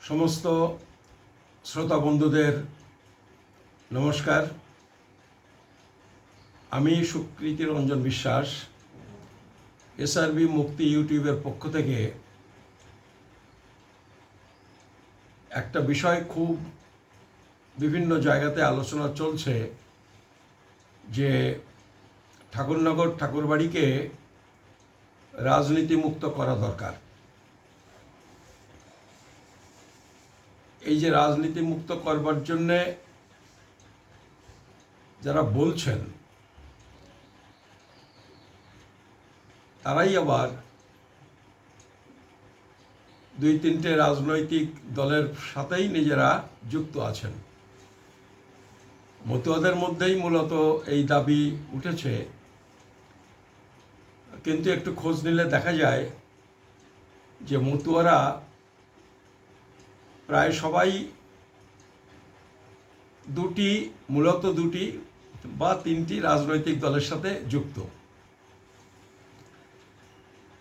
সমস্ত শ্রোতা বন্ধুদের নমস্কার। আমি সুকৃতি রঞ্জন বিশ্বাস এসআরবি মুক্তি ইউটিউবের পক্ষ থেকে একটা বিষয় খুব বিভিন্ন জায়গাতে আলোচনা চলছে যে ঠাকুরনগর ঠাকুরবাড়িকে রাজনীতি মুক্ত করা দরকার। এই যে রাজনীতি মুক্ত করবার জন্যে যারা বলছেন তারাই আবার দুই তিনটে রাজনৈতিক দলের সাথেই নিজেরা যুক্ত আছেন। মতুয়াদের মধ্যেই মূলত এই দাবি উঠেছে, কিন্তু একটু খোঁজ নিলে দেখা যায় যে মতুয়ারা প্রায় সবাই মূলত দুটি বা তিনটি রাজনৈতিক দলের সাথে যুক্ত।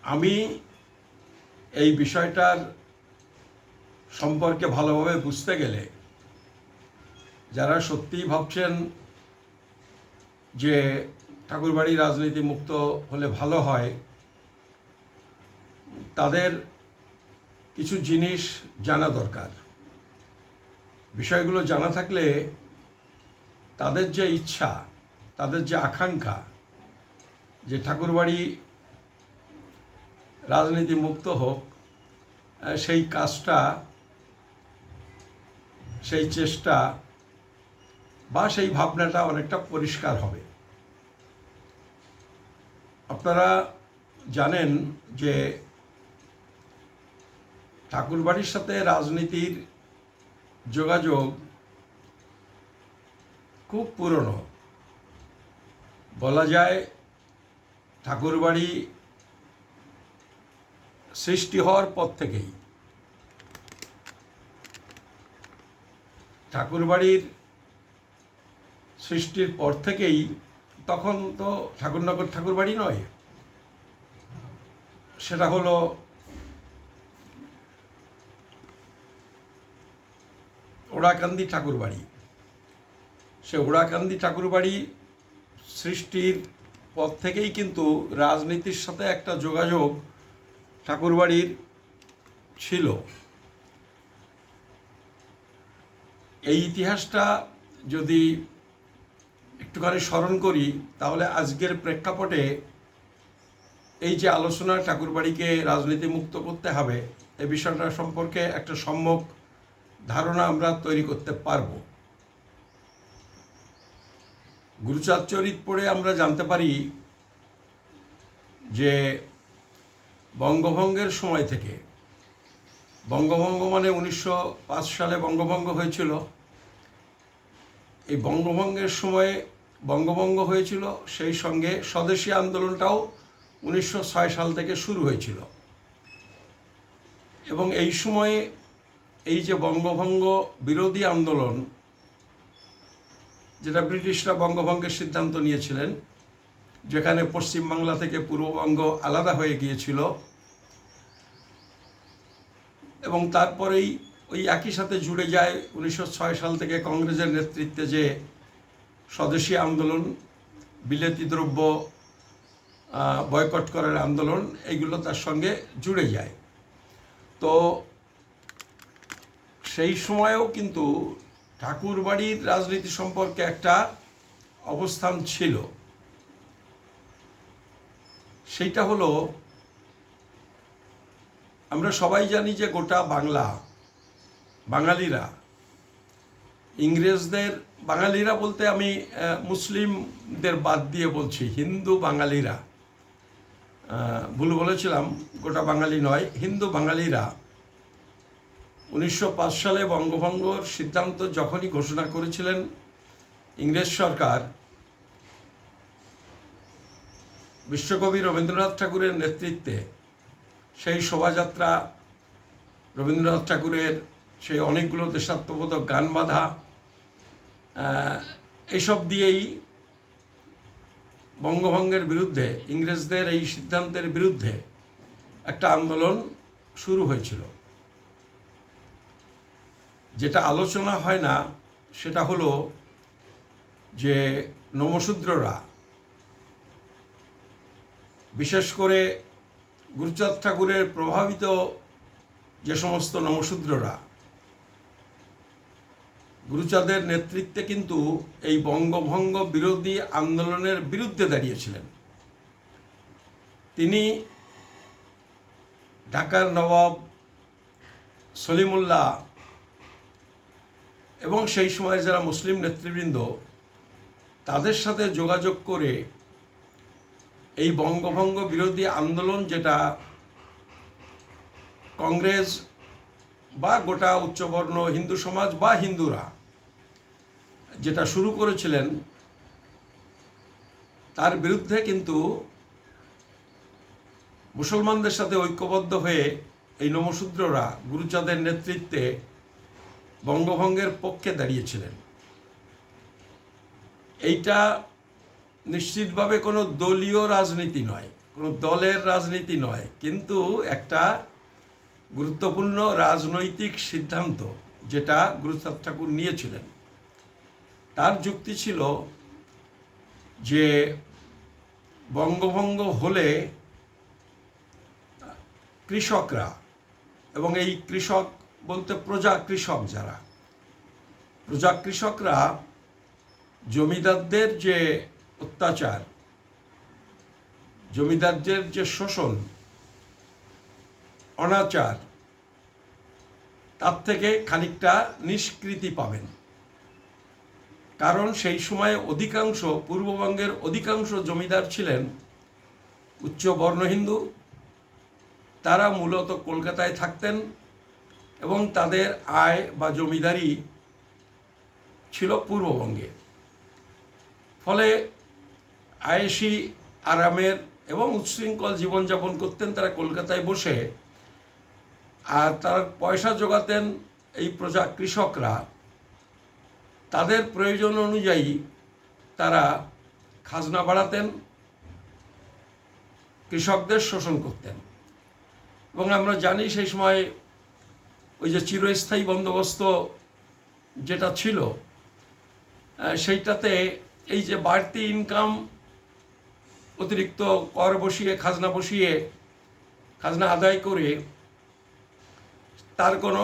আমি এই বিষয়টার সম্পর্কে ভালোভাবে বুঝতে গেলে যারা সত্যিই ভাবছেন যে ঠাকুরবাড়ি রাজনীতি মুক্ত হলে ভালো হয়, তাদের কিছু জিনিস জানা দরকার। বিষয়গুলো জানা থাকলে তাদের যে ইচ্ছা, তাদের যে আকাঙ্ক্ষা যে ঠাকুরবাড়ি রাজনীতি মুক্ত হোক, সেই কাজটা, সেই চেষ্টা বা সেই ভাবনাটা অনেকটা পরিষ্কার হবে। আপনারা জানেন যে ঠাকুরবাড়ির সাথে রাজনীতির যোগাযোগ খুব পুরনো। বলা যায় ঠাকুরবাড়ি সৃষ্টি হওয়ার পর থেকেই, ঠাকুরবাড়ির সৃষ্টির পর থেকেই, তখন তো ঠাকুরনগর ঠাকুরবাড়ি নয়, সেটা হলো ওড়াকান্দি ঠাকুরবাড়ি। সে ওড়াকান্দি ঠাকুরবাড়ি সৃষ্টির পর থেকেই কিন্তু রাজনীতির সাথে একটা যোগাযোগ ঠাকুরবাড়ির ছিল। এই ইতিহাসটা যদি একটুখানি স্মরণ করি, তাহলে আজকের প্রেক্ষাপটে এই যে আলোচনা ঠাকুরবাড়িকে রাজনীতি মুক্ত করতে হবে, এই বিষয়টা সম্পর্কে একটা সম্যক ধারণা আমরা তৈরি করতে পারব। গুরুচাঁদ চরিত পড়ে আমরা জানতে পারি যে বঙ্গভঙ্গের সময় থেকে, বঙ্গভঙ্গ মানে 1905 সালে বঙ্গভঙ্গ হয়েছিল। এই বঙ্গভঙ্গের সময়ে বঙ্গভঙ্গ হয়েছিল, সেই সঙ্গে স্বদেশী আন্দোলনটাও 1906 সাল থেকে শুরু হয়েছিল। এবং এই সময়ে এই যে বঙ্গভঙ্গ বিরোধী আন্দোলন, যেটা ব্রিটিশরা বঙ্গভঙ্গের সিদ্ধান্ত নিয়েছিলেন, যেখানে পশ্চিমবাংলা থেকে পূর্ববঙ্গ আলাদা হয়ে গিয়েছিল, এবং তারপরেই ওই একই সাথে জুড়ে যায় 1906 সাল থেকে কংগ্রেসের নেতৃত্বে যে স্বদেশী আন্দোলন, বিলেতি দ্রব্য বয়কট করার আন্দোলন, এইগুলো তার সঙ্গে জুড়ে যায়। তো সেই সময়েও কিন্তু ঠাকুরবাড়ির রাজনীতি সম্পর্কে একটা অবস্থান ছিল। সেইটা হলো, আমরা সবাই জানি যে গোটা বাঙালিরা ইংরেজদের, বাঙালিরা বলতে আমি মুসলিমদের বাদ দিয়ে বলছি, হিন্দু বাঙালিরা, ভুল বলেছিলাম, গোটা বাঙালি নয়, হিন্দু বাঙালিরা 1905 সালে বঙ্গভঙ্গর সিদ্ধান্ত যখনই ঘোষণা করেছিলেন ইংরেজ সরকার, বিশ্বকবি রবীন্দ্রনাথ ঠাকুরের নেতৃত্বে সেই শোভাযাত্রা, রবীন্দ্রনাথ ঠাকুরের সেই অনেকগুলো দেশাত্মবোধক গান বাঁধা, এইসব দিয়েই বঙ্গভঙ্গের বিরুদ্ধে, ইংরেজদের এই সিদ্ধান্তের বিরুদ্ধে একটা আন্দোলন শুরু হয়েছিল। যেটা আলোচনা হয় না সেটা হলো যে নমশূদ্ররা, বিশেষ করে গুরুচাঁদ ঠাকুরের প্রভাবিত যে সমস্ত নমশূদ্ররা গুরুচাঁদের নেতৃত্বে কিন্তু এই বঙ্গভঙ্গ বিরোধী আন্দোলনের বিরুদ্ধে দাঁড়িয়েছিলেন। তিনি ঢাকার নবাব সলিমুল্লাহ এবং সেই সময় যারা মুসলিম নেতৃবৃন্দ তাদের সাথে যোগাযোগ করে এই বঙ্গভঙ্গ বিরোধী আন্দোলন, যেটা কংগ্রেস বা গোটা উচ্চবর্ণ হিন্দু সমাজ বা হিন্দুরা যেটা শুরু করেছিলেন, তার বিরুদ্ধে কিন্তু মুসলমানদের সাথে ঐক্যবদ্ধ হয়ে এই নমশূদ্ররা গুরুচাঁদের নেতৃত্বে বঙ্গভঙ্গের পক্ষে দাঁড়িয়েছিলেন। এইটা নিশ্চিতভাবে কোনো দলীয় রাজনীতি নয়, কোনো দলের রাজনীতি নয়, কিন্তু একটা গুরুত্বপূর্ণ রাজনৈতিক সিদ্ধান্ত যেটা গুরুচাঁদ ঠাকুর নিয়েছিলেন। তার যুক্তি ছিল যে বঙ্গভঙ্গ হলে কৃষকরা, এবং এই কৃষক বলতে প্রজা কৃষক, যারা প্রজা কৃষকরা জমিদারদের যে অত্যাচার, জমিদারদের যে শোষণ অনাচার, তার থেকে খানিকটা নিষ্কৃতি পাবেন। কারণ সেই সময়ে অধিকাংশ পূর্ববঙ্গের অধিকাংশ জমিদার ছিলেন উচ্চ বর্ণ হিন্দু। তারা মূলত কলকাতায় থাকতেন এবং তাদের আয় বা জমিদারি ছিল পূর্ববঙ্গে। ফলে আয়েশি আরামের এবং উচ্ছৃঙ্খল জীবনযাপন করতেন তারা কলকাতায় বসে, আর তার পয়সা জোগাতেন এই প্রজা কৃষকরা। তাদের প্রয়োজন অনুযায়ী তারা খাজনা বাড়াতেন, কৃষকদের শোষণ করতেন। এবং আমরা জানি সেই সময় ওই যে চিরস্থায়ী বন্দোবস্ত যেটা ছিল, সেইটাতে এই যে বাড়তি ইনকাম, অতিরিক্ত কর বসিয়ে খাজনা আদায় করে তার কোনো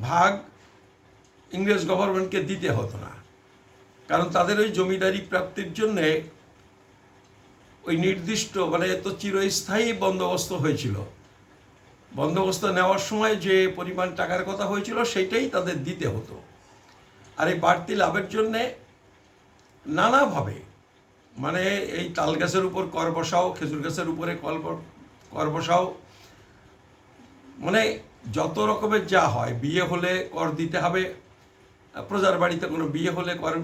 ভাগ ইংরেজ গভর্নমেন্টকে দিতে হতো না। কারণ তাদের ওই জমিদারি প্রাপ্তির জন্যে ওই নির্দিষ্ট, মানে এত চিরস্থায়ী বন্দোবস্ত হয়েছিল। বন্দোবস্ত নেওয়ার সময় যে পরিমাণ টাকার কথা হয়েছিল সেইটাই তাদের দিতে হতো। আর এই বাড়তি লাভের জন্যে নানাভাবে, মানে এই তাল গাছের উপর কর বসাও, খেজুর গাছের উপরে কর বসাও, মানে যত রকমের যা হয়, বিয়ে হলে কর দিতে হবে, প্রজার বাড়িতে কোনো বিয়ে হলে কর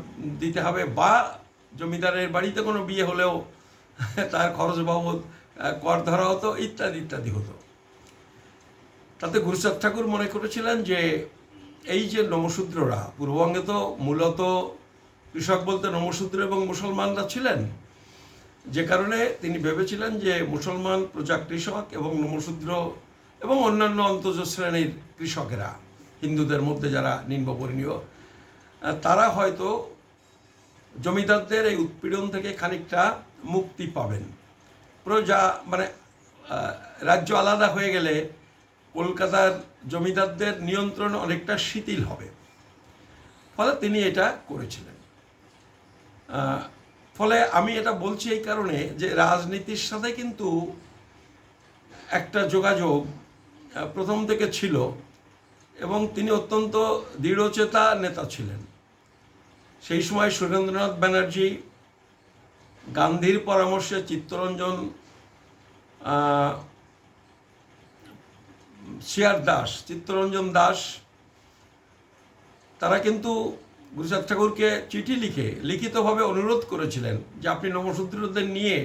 দিতে হবে, বা জমিদারের বাড়িতে কোনো বিয়ে হলেও তার খরচ বাবদ কর ধরা হতো, ইত্যাদি ইত্যাদি হতো। তাতে গুরুচাঁদ ঠাকুর মনে করেছিলেন যে এই যে নমশূদ্ররা, পূর্ববঙ্গে তো মূলত কৃষক বলতে নমশূদ্র এবং মুসলমানরা ছিলেন, যে কারণে তিনি ভেবেছিলেন যে মুসলমান প্রজা কৃষক এবং নমশূদ্র এবং অন্যান্য অন্তজ শ্রেণীর কৃষকেরা, হিন্দুদের মধ্যে যারা নিম্নবর্ণীয়, তারা হয়তো জমিদারদের এই উৎপীড়ন থেকে খানিকটা মুক্তি পাবেন। প্রজা মানে রাজ্য আলাদা হয়ে গেলে কলকাতার জমিদারদের নিয়ন্ত্রণ অনেকটা শিথিল হবে। ফলে তিনি এটা করেছিলেন। ফলে আমি এটা বলছি এই কারণে যে রাজনীতির সাথে কিন্তু একটা যোগাযোগ প্রথম থেকে ছিল, এবং তিনি অত্যন্ত দৃঢ়চেতা নেতা ছিলেন। সেই সময় সুরেন্দ্রনাথ ব্যানার্জি, গান্ধীর পরামর্শে চিত্তরঞ্জন চিত্তরঞ্জন দাস, তারা কিন্তু গুরুচাঁদ ঠাকুরকে চিঠি লিখে লিখিতভাবে অনুরোধ করেছিলেন যে আপনি নমশূদ্রদের নিয়ে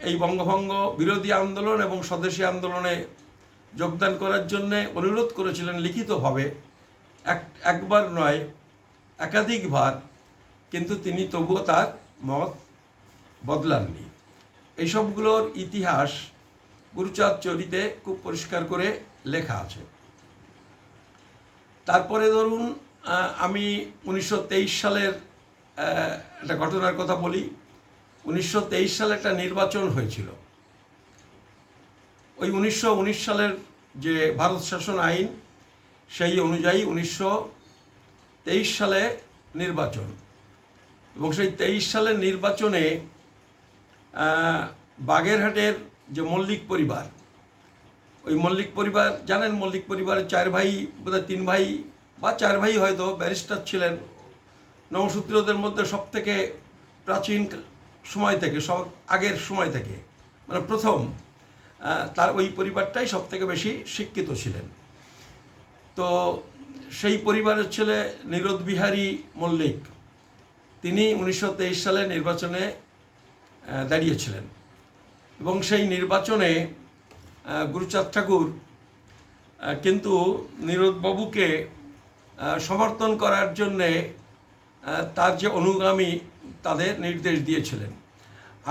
এই বঙ্গভঙ্গ বিরোধী আন্দোলন এবং স্বদেশী আন্দোলনে যোগদান করার জন্যে অনুরোধ করেছিলেন লিখিতভাবে, একবার নয় একাধিকবার, কিন্তু তিনি তবুও তার মত বদলাননি। এইসবগুলোর ইতিহাস গুরুচাঁদ চরিতে খুব পরিষ্কার করে লেখা আছে। তারপরে ধরুন আমি 1923 সালের একটা ঘটনার কথা বলি। 1923 সালে একটা নির্বাচন হয়েছিল। ওই 1919 সালের যে ভারত শাসন আইন, সেই অনুযায়ী 1923 সালে নির্বাচন, এবং সেই 23 সালের নির্বাচনে বাগেরহাটের যে মল্লিক পরিবার, ওই মল্লিক পরিবার জানেন, মল্লিক পরিবারের 4 ভাই, বোধহয় 3 ভাই বা 4 ভাই হয়তো ব্যারিস্টার ছিলেন। নমশূদ্রদের মধ্যে সব থেকে প্রাচীন সময় থেকে, সব আগের সময় থেকে, মানে প্রথম, তার ওই পরিবারটাই সব থেকে বেশি শিক্ষিত ছিলেন। তো সেই পরিবারের ছেলে নীরদ বিহারী মল্লিক, তিনি 1923 সালে নির্বাচনে দাঁড়িয়েছিলেন, এবং সেই নির্বাচনে গুরুচাঁদ ঠাকুর কিন্তু নীরদবাবুকে সমর্থন করার জন্যে তার যে অনুগামী তাদের নির্দেশ দিয়েছিলেন।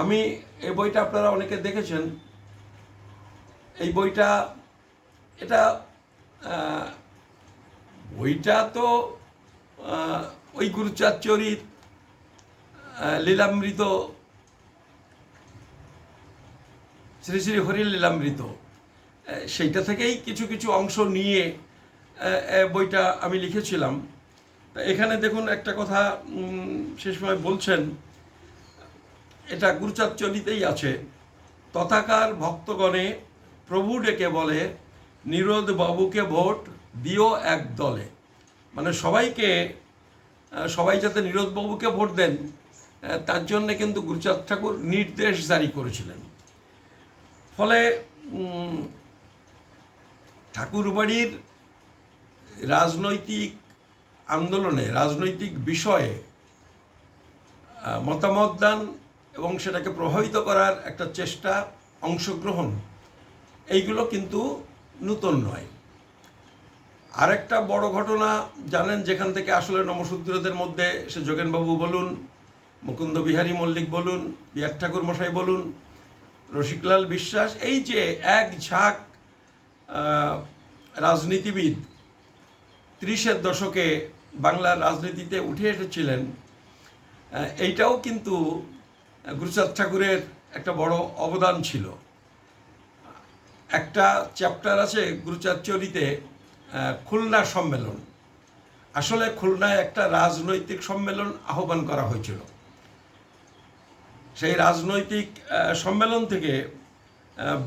আমি এই বইটা, আপনারা অনেকে দেখেছেন এই বইটা, এটা বইটা তো ওই গুরুচাঁদ চরিত লীলামৃত, শ্রী শ্রী হরির লীলামৃত, সেইটা থেকেই কিছু কিছু অংশ নিয়ে বইটা আমি লিখেছিলাম। এখানে দেখুন একটা কথা সে সময় বলছেন, এটা গুরুচাঁদ চরিতেই আছে। তথাকার ভক্তগণে প্রভু ডেকে বলে, নীরদ বাবুকে ভোট দিও এক দলে। মানে সবাই যাতে নীরদ বাবুকে ভোট দেন, তার জন্যে কিন্তু গুরুচাঁদ ঠাকুর নির্দেশ জারি করেছিলেন। ফলে ঠাকুরবাড়ির রাজনৈতিক আন্দোলনে, রাজনৈতিক বিষয়ে মতামত দান এবং সেটাকে প্রভাবিত করার একটা চেষ্টা, অংশগ্রহণ, এইগুলো কিন্তু নূতন নয়। আরেকটা বড় ঘটনা জানেন, যেখান থেকে আসলে নমশূদ্রদের মধ্যে, সে যোগেনবাবু বলুন, মুকুন্দ বিহারী মল্লিক বলুন, বিহার ঠাকুর মশাই বলুন, রসিকলাল বিশ্বাস, এই যে এক ঝাঁক রাজনীতিবিদ 30-এর দশকে বাংলার রাজনীতিতে উঠে এসেছিলেন, এইটাও কিন্তু গুরুচাঁদ ঠাকুরের একটা বড় অবদান ছিল। একটা চ্যাপ্টার আছে গুরুচাঁদ চরিতে, খুলনা সম্মেলন। আসলে খুলনায় একটা রাজনৈতিক সম্মেলন আহ্বান করা হয়েছিল। সেই রাজনৈতিক সম্মেলন থেকে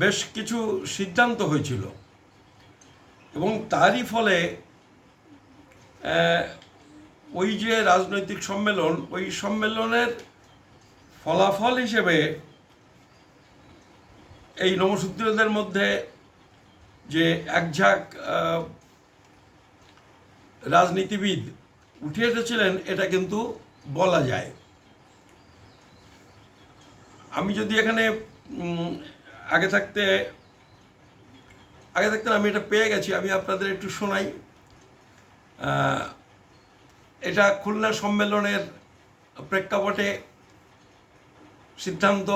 বেশ কিছু সিদ্ধান্ত হয়েছিল, এবং তারই ফলে ওই যে রাজনৈতিক সম্মেলন, ওই সম্মেলনের ফলাফল হিসেবে এই নমশূদ্রদের মধ্যে যে একঝাঁক রাজনীতিবিদ উঠে এসেছিলেন, এটা কিন্তু বলা যায়। আমি যদি এখানে আগে থাকতে আমি এটা পেয়ে গেছি, আমি আপনাদের একটু শোনাই। এটা খুলনা সম্মেলনের প্রেক্ষাপটে সিদ্ধান্ত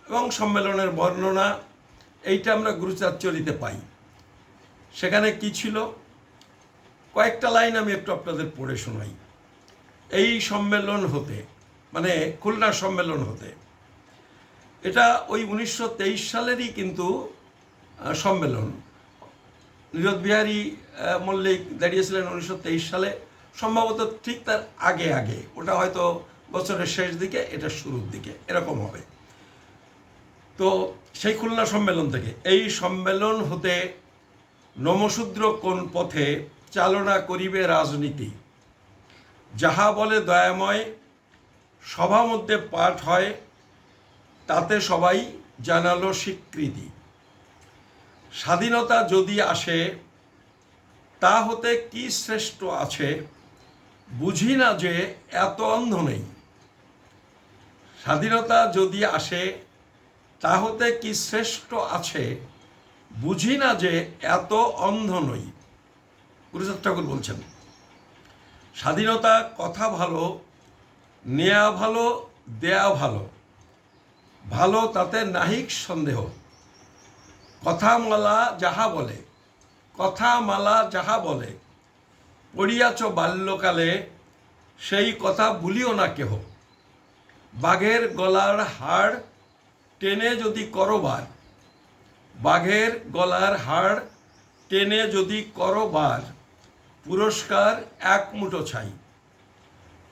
এবং সম্মেলনের বর্ণনা, এইটা আমরা গুরুচাঁদ চরিতে পাই। সেখানে কি ছিল, কয়েকটা লাইন আমি একটু আপনাদের পড়ে শোনাই। এই সম্মেলন হতে, মানে খুলনা সম্মেলন হতে, এটা ওই 1923 সালেরই কিন্তু সম্মেলন। নীরদ বিহারী মল্লিক দাঁড়িয়েছিলেন 1923 সালে, সম্ভবত ঠিক তার আগে, ওটা হয়তো বছরের শেষ দিকে, এটা শুরুর দিকে, এরকম হবে। তো সেই খুলনা সম্মেলন থেকে, এই সম্মেলন হতে নমশূদ্র কোন পথে চালনা করিবে রাজনীতি, যাহা বলে দয়াময় সভা মধ্যে পাঠ হয়, তাতে সবাই জানালো স্বীকৃতি। স্বাধীনতা যদি আসে, তা হতে কি শ্রেষ্ঠ আছে, বুঝি না যে এত অন্ধ নেই। স্বাধীনতা যদি আসে, তা হতে কি শ্রেষ্ঠ আছে, বুঝি না যে এত অন্ধ নই। গুরুচাঁদ ঠাকুর বলছেন, স্বাধীনতা কথা ভালো, নেয়া ভালো, দেয়া ভালো, ভালো তাতে নাহিক সন্দেহ। কথামালা যাহা বলে, কথামালা যাহা বলে, পড়িয়াছ বাল্যকালে, সেই কথা ভুলিও না কেহ। বাঘের গলার হাড় টেনে যদি করবার, বাঘের গলার হাড় টেনে যদি করবার, পুরস্কার এক মুঠো ছাই।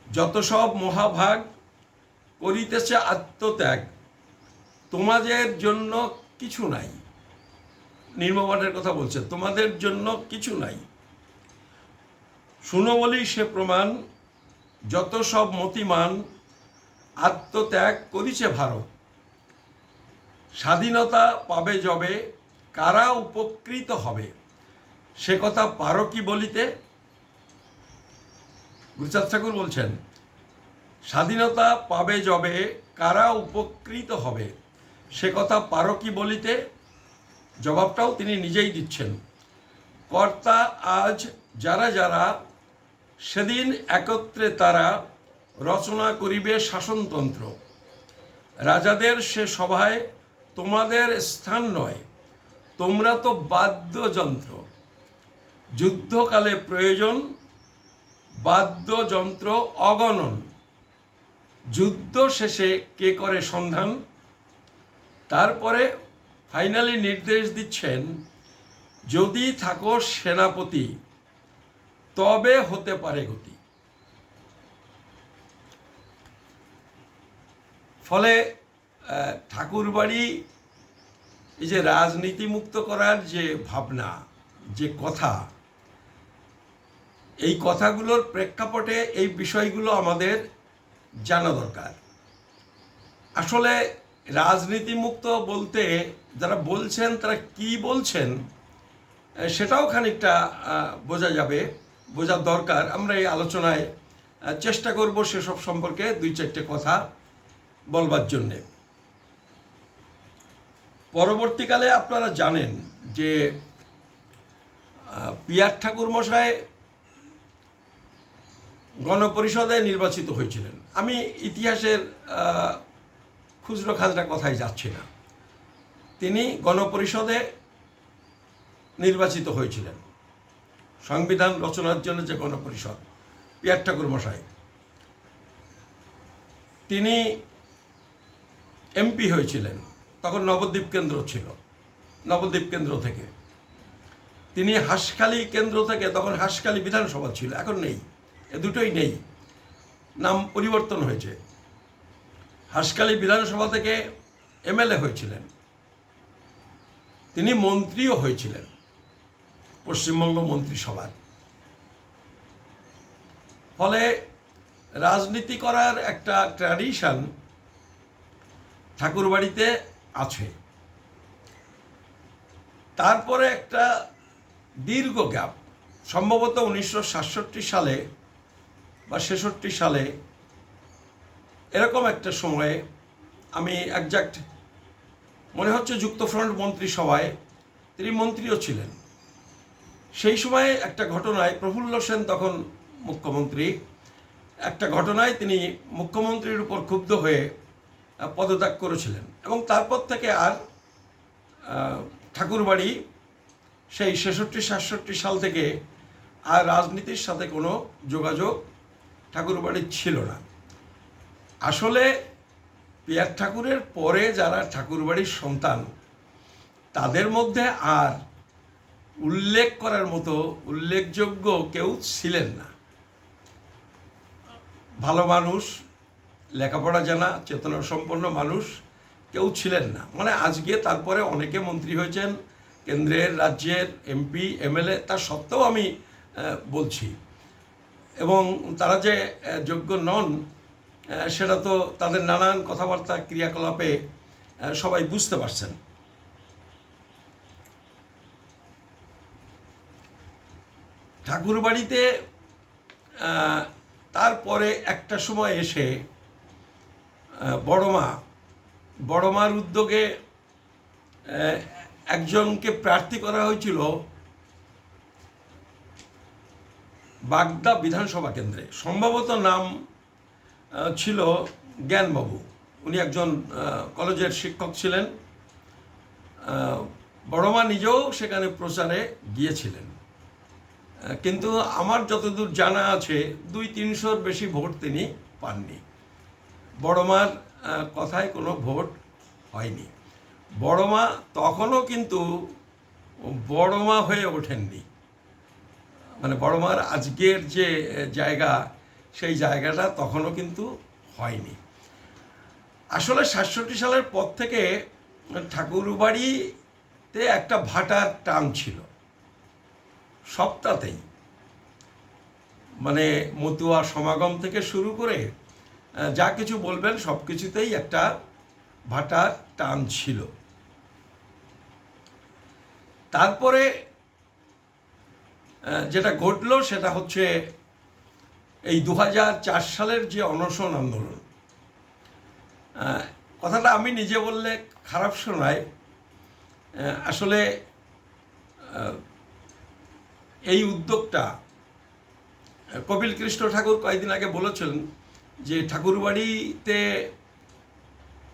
যত সব মহাভাগ করিতেছে আত্মত্যাগ, তোমাদের জন্য কিছু নাই। নির্মমানের কথা বলছে, তোমাদের জন্য কিছু নাই। শুনো বলি সে প্রমাণ, যত সব মতিমান আত্মত্যাগ করিছে ভারত। স্বাধীনতা পাবে যবে, কারা উপকৃত হবে, সে কথা পারো কি বলিতে? গুরুচাঁদ ঠাকুর বলছেন, স্বাধীনতা পাবে যবে, কারা উপকৃত হবে, সে কথা পারো কি বলিতে? জবাবটাও তিনি নিজেই দিচ্ছেন। কর্তা আজ যারা যারা, সেদিন একত্রে তারা রচনা করিবে শাসনতন্ত্র। রাজাদের সে সভায় তোমাদের স্থান নয়, তোমরা তো বাদ্যযন্ত্র। যুদ্ধকালে প্রয়োজন বাদ্যযন্ত্র অগণন, যুদ্ধ শেষে কে করে সন্ধান? তারপরে ফাইনালি নির্দেশ দিচ্ছেন, যদি থাকো সেনাপতি, তবে হতে পারে গতি। ফলে ঠাকুরবাড়ি এই যে রাজনীতি মুক্ত করার যে ভাবনা, যে কথা, এই কথাগুলোর প্রেক্ষাপটে এই বিষয়গুলো আমাদের জানা দরকার। আসলে রাজনীতি মুক্ত বলতে যারা বলছেন তারা কি বলছেন সেটাও খানিকটা বোঝা যাবে, বোঝার দরকার। আমরা এই আলোচনায় চেষ্টা করব সেসব সম্পর্কে দুই চারটে কথা বলবার জন্যে। পরবর্তীকালে আপনারা জানেন যে পিয়ার ঠাকুর মশাই গণপরিষদে নির্বাচিত হয়েছিলেন। আমি ইতিহাসের খুচরো খাজরা কথায় যাচ্ছি না, তিনি গণপরিষদে নির্বাচিত হয়েছিলেন। সংবিধান রচনার জন্য যে গণপরিষদ, পিয়ার ঠাকুর মশাই তিনি এমপি হয়েছিলেন। তখন নবদ্বীপ কেন্দ্র ছিল, নবদ্বীপ কেন্দ্র থেকে তিনি হাঁসখালি কেন্দ্র থেকে, তখন হাঁসখালি বিধানসভা ছিল, এখন নেই, এ দুটোই নেই, নাম পরিবর্তন হয়েছে। হাঁসখালি বিধানসভা থেকে এমএলএ হয়েছিলেন। তিনি মন্ত্রীও হয়েছিলেন পশ্চিমবঙ্গ মন্ত্রিসভার। ফলে রাজনীতি করার একটা ট্র্যাডিশন ঠাকুরবাড়িতে আছে। তারপরে একটা দীর্ঘ গ্যাপ, সম্ভবত 1967 সালে বা 66 সালে এরকম একটা সময়ে, আমি একজাক্ট মনে হচ্ছে যুক্তফ্রন্ট মন্ত্রিসভায় তিনি মন্ত্রীও ছিলেন। সেই সময়ে একটা ঘটনায়, প্রফুল্ল সেন তখন মুখ্যমন্ত্রী, একটা ঘটনায় তিনি মুখ্যমন্ত্রীর উপর ক্ষুব্ধ হয়ে পদত্যাগ করেছিলেন। এবং তারপর থেকে আর ঠাকুরবাড়ি সেই 66-67 সাল থেকে আর রাজনীতির সাথে কোনো যোগাযোগ ঠাকুরবাড়ির ছিল না। আসলে পিয়ার ঠাকুরের পরে যারা ঠাকুরবাড়ির সন্তান, তাদের মধ্যে আর উল্লেখ করার মতো উল্লেখযোগ্য কেউ ছিলেন না। ভালো মানুষ, লেখাপড়া জানা, চেতনা সম্পন্ন মানুষ কেউ ছিলেন না। মানে আজকে তারপরে অনেকে মন্ত্রী হয়েছেন, কেন্দ্রের, রাজ্যের এমপি, এমএলএ, তা সত্ত্বেও আমি বলছি, এবং তারা যে যোগ্য নন সেটা তো তাদের নানান কথাবার্তা, ক্রিয়াকলাপে সবাই বুঝতে পারছেন। ঠাকুরবাড়িতে তারপরে একটা সময় এসে বড়মার উদ্যোগে একজনকে প্রার্থী করা হয়েছিল বাগদা বিধানসভা কেন্দ্রে। সম্ভবত নাম ছিল জ্ঞানবাবু। উনি একজন কলেজের শিক্ষক ছিলেন, বড়মা নিজেও সেখানে প্রচারে গিয়েছিলেন, কিন্তু আমার যতদূর জানা আছে 200-300-র বেশি ভোট তিনি পাননি। বড়মার কথায় কোনো ভোট হয়নি। বড়মা তখনও কিন্তু বড়মা হয়ে ওঠেননি, মানে বড়মার আজকের যে জায়গা সেই জায়গাটা তখনও কিন্তু হয়নি। আসলে 67 সালের পর থেকে ঠাকুরবাড়িতে একটা ভাটার টান ছিল সবটাতেই, মানে মতুয়া সমাগম থেকে শুরু করে যা কিছু বলবেন সব কিছুতেই একটা ভাটার টান ছিল। তারপরে যেটা ঘটলো সেটা হচ্ছে এই 2004 সালের যে অনশন আন্দোলন। কথাটা আমি নিজে বললে খারাপ শোনায়, আসলে এই উদ্যোগটা কপিল কৃষ্ণ ঠাকুর কয়েকদিন আগে বলেছিলেন যে ঠাকুরবাড়িতে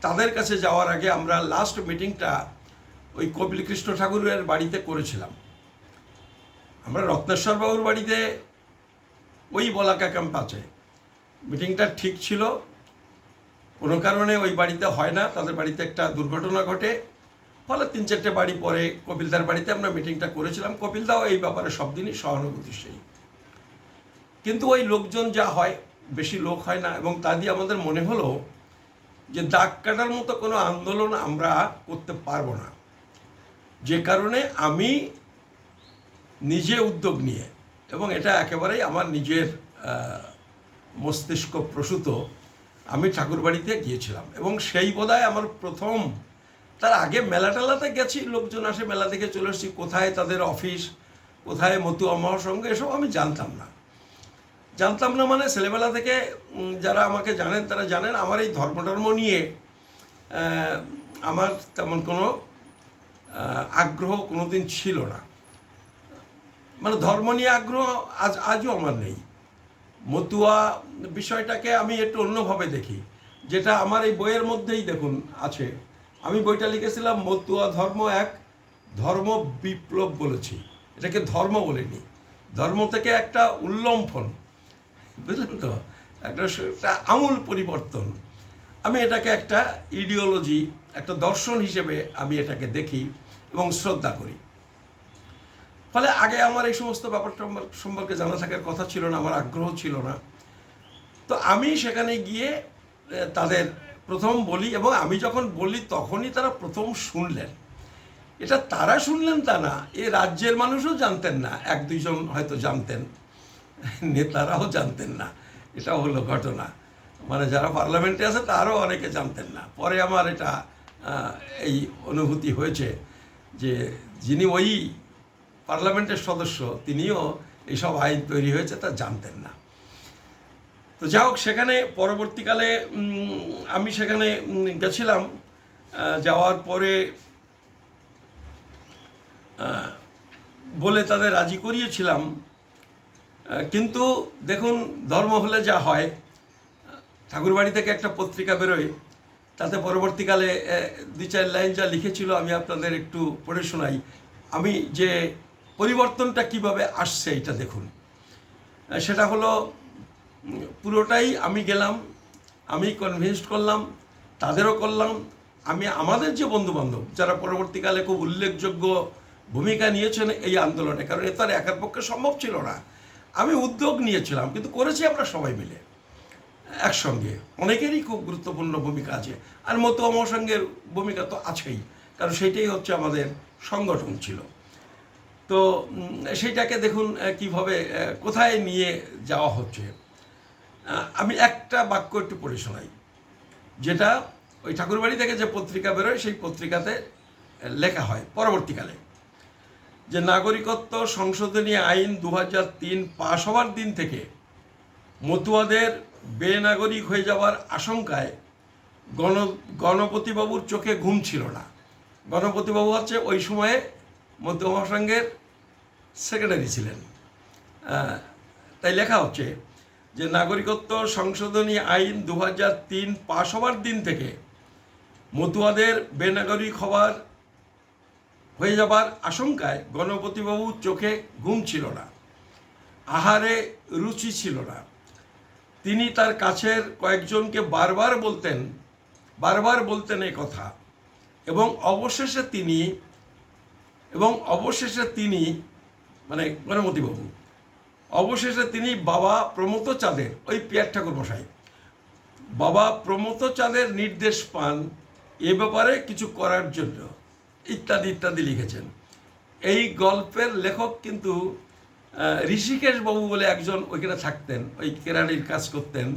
তাদের কাছে যাওয়ার আগে আমরা লাস্ট মিটিংটা ওই কপিল কৃষ্ণ ঠাকুরের বাড়িতে করেছিলাম। আমরা রত্নেশ্বর বাবুর বাড়িতে ওই বলাকা ক্যাম্প আছে, মিটিংটা ঠিক ছিল, কোনো কারণে ওই বাড়িতে হয় না, তাদের বাড়িতে একটা দুর্ঘটনা ঘটে, ফলে 3-4টে বাড়ি পরে কপিলদার বাড়িতে আমরা মিটিংটা করেছিলাম। কপিলদাও এই ব্যাপারে সব দিনই সহানুভূতিশীল, কিন্তু ওই লোকজন যা হয় বেশি লোক হয় না, এবং তা দিয়ে আমাদের মনে হলো যে দাগ কাটার মতো কোনো আন্দোলন আমরা করতে পারবো না, যে কারণে আমি নিজে উদ্যোগ নিয়ে, এবং এটা একেবারেই আমার নিজের মস্তিষ্ক প্রসূত, আমি ঠাকুরবাড়িতে গিয়েছিলাম। এবং সেই বোধহয় আমার প্রথম, তার আগে মেলা টেলাতে গেছি, লোকজন আসে, মেলা থেকে চলে এসেছি, কোথায় তাদের অফিস, কোথায় মতুয়া মহাসংঘ, এসব আমি জানতাম না মানে ছেলেবেলা থেকে যারা আমাকে জানেন তারা জানেন আমার এই ধর্ম নিয়ে আমার তেমন কোনো আগ্রহ কোনোদিন ছিল না, মানে ধর্ম নিয়ে আগ্রহ আজও আমার নেই। মতুয়া বিষয়টাকে আমি একটু অন্যভাবে দেখি, যেটা আমার এই বইয়ের মধ্যেই দেখুন আছে। আমি বইটা লিখেছিলাম মতুয়া ধর্ম এক ধর্ম বিপ্লব বলেছি, এটাকে ধর্ম বলিনি, ধর্ম থেকে একটা উল্লম্ফন, বুঝলেন তো, একটা আমূল পরিবর্তন। আমি এটাকে একটা ইডিওলজি, একটা দর্শন হিসেবে আমি এটাকে দেখি এবং শ্রদ্ধা করি। ফলে আগে আমার এই সমস্ত ব্যাপারটা সম্পর্কে জানা থাকার কথা ছিল না, আমার আগ্রহ ছিল না। তো আমি সেখানে গিয়ে তাদের প্রথম বলি, এবং আমি যখন বলি তখনই তারা প্রথম শুনলেন। এটা তারা শুনলেন তা না, এ রাজ্যের মানুষও জানতেন না, 1-2 জন হয়তো জানতেন, নেতারাও জানতেন না, এটা হলো ঘটনা। মানে যারা পার্লামেন্টে আছে তারও অনেকে জানতেন না। পরে আমার এটা এই অনুভূতি হয়েছে যে যিনি ওই পার্লামেন্টের সদস্য তিনিও এইসব আইন তৈরি হয়েছে তা জানতেন না। তো যাই হোক, সেখানে পরবর্তীকালে আমি সেখানে গেছিলাম, যাওয়ার পরে বলে তাদের রাজি করিয়েছিলাম, কিন্তু দেখুন ধর্ম হলে যা হয়, ঠাকুরবাড়ি থেকে একটা পত্রিকা বেরোয়, তাতে পরবর্তীকালে 2-4 লাইন যা লিখেছিল আমি আপনাদের একটু পড়ে শোনাই। আমি যে পরিবর্তনটা কিভাবে আসছে এটা দেখুন। সেটা হলো পুরোটাই আমি গেলাম, আমি কনভিন্সড করলাম, তাদেরও করলাম। আমি আমাদের যে বন্ধুবান্ধব যারা পরবর্তীকালে খুব উল্লেখযোগ্য ভূমিকা নিয়েছেন এই আন্দোলনে, কারণ এ তো আর একার পক্ষে সম্ভব ছিল না, আমি উদ্যোগ নিয়েছিলাম, কিন্তু করেছি আমরা সবাই মিলে একসঙ্গে। অনেকেরই খুব গুরুত্বপূর্ণ ভূমিকা আছে, আর মতুয়া মহাসংঘের ভূমিকা তো আছেই, কারণ সেইটাই হচ্ছে আমাদের সংগঠন ছিল। তো সেইটাকে দেখুন কিভাবে কোথায় নিয়ে যাওয়া হচ্ছে। আমি একটা বাক্য একটু পড়ে শোনাই, যেটা ওই ঠাকুরবাড়ি থেকে যে পত্রিকা বেরোয় সেই পত্রিকাতে লেখা হয় পরবর্তীকালে, যে নাগরিকত্ব সংশোধনী আইন 2003 পাশ হওয়ার দিন থেকে মতুয়াদের বেনাগরিক হয়ে যাওয়ার আশঙ্কায় গণপতিবাবুর চোখে ঘুম ছিল না। গণপতিবাবু হচ্ছে ওই সময়ে মতুয়া মহাসংঘের সেক্রেটারি ছিলেন। তাই লেখা হচ্ছে যে নাগরিকত্ব সংশোধনী আইন 2003 পাশ হওয়ার দিন থেকে মতুয়াদের বেনাগরিক হওয়ার হয়ে যাবার আশঙ্কায় গণপতিবাবুর চোখে ঘুম ছিল না, আহারে রুচি ছিল না। তিনি তার কাছের কয়েকজনকে বারবার বলতেন এই কথা, এবং অবশেষে তিনি মানে গণপতিবাবু বাবা প্রমথ চাঁদের, ওই পিয়ার ঠাকুর মশাই, বাবা প্রমথ চাঁদের নির্দেশ পান এ ব্যাপারে কিছু করার জন্য, ইত্যাদি ইত্যাদি লিখেছেন। এই গল্পের লেখক কিন্তু ঋষিকেশ বাবু বলে একজন ওইখানে থাকতেন, ওই কেরানির কাজ করতেন,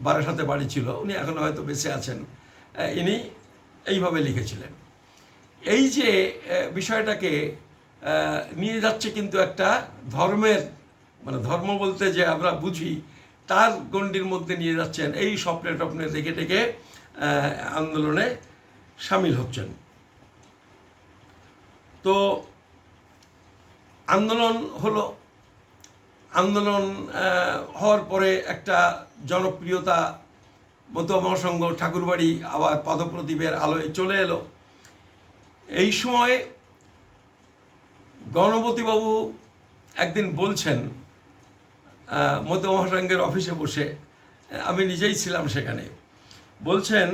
বারাসাতে বাড়ি ছিল, উনি এখন হয়তো বেঁচে আছেন। ইনি এইভাবে লিখেছিলেন। এই যে বিষয়টাকে নিয়ে যাচ্ছে কিন্তু একটা ধর্মের, মানে ধর্ম বলতে যে আমরা বুঝি তার গণ্ডির মধ্যে নিয়ে যাচ্ছেন, এই স্বপ্নে টপ্নে দেখে টেকে আন্দোলনে সামিল হচ্ছেন। তো আন্দোলন হলো, আন্দোলন হওয়ার পরে একটা জনপ্রিয়তা, মতুয়া মহাসংঘ ঠাকুরবাড়ি আবার পদপ্রদীপের আলোয় চলে এলো। এই সময় গণপতিবাবু একদিন বলছেন মতুয়া মহাসংঘের অফিসে বসে, আমি নিজেই ছিলাম সেখানে, বলছেন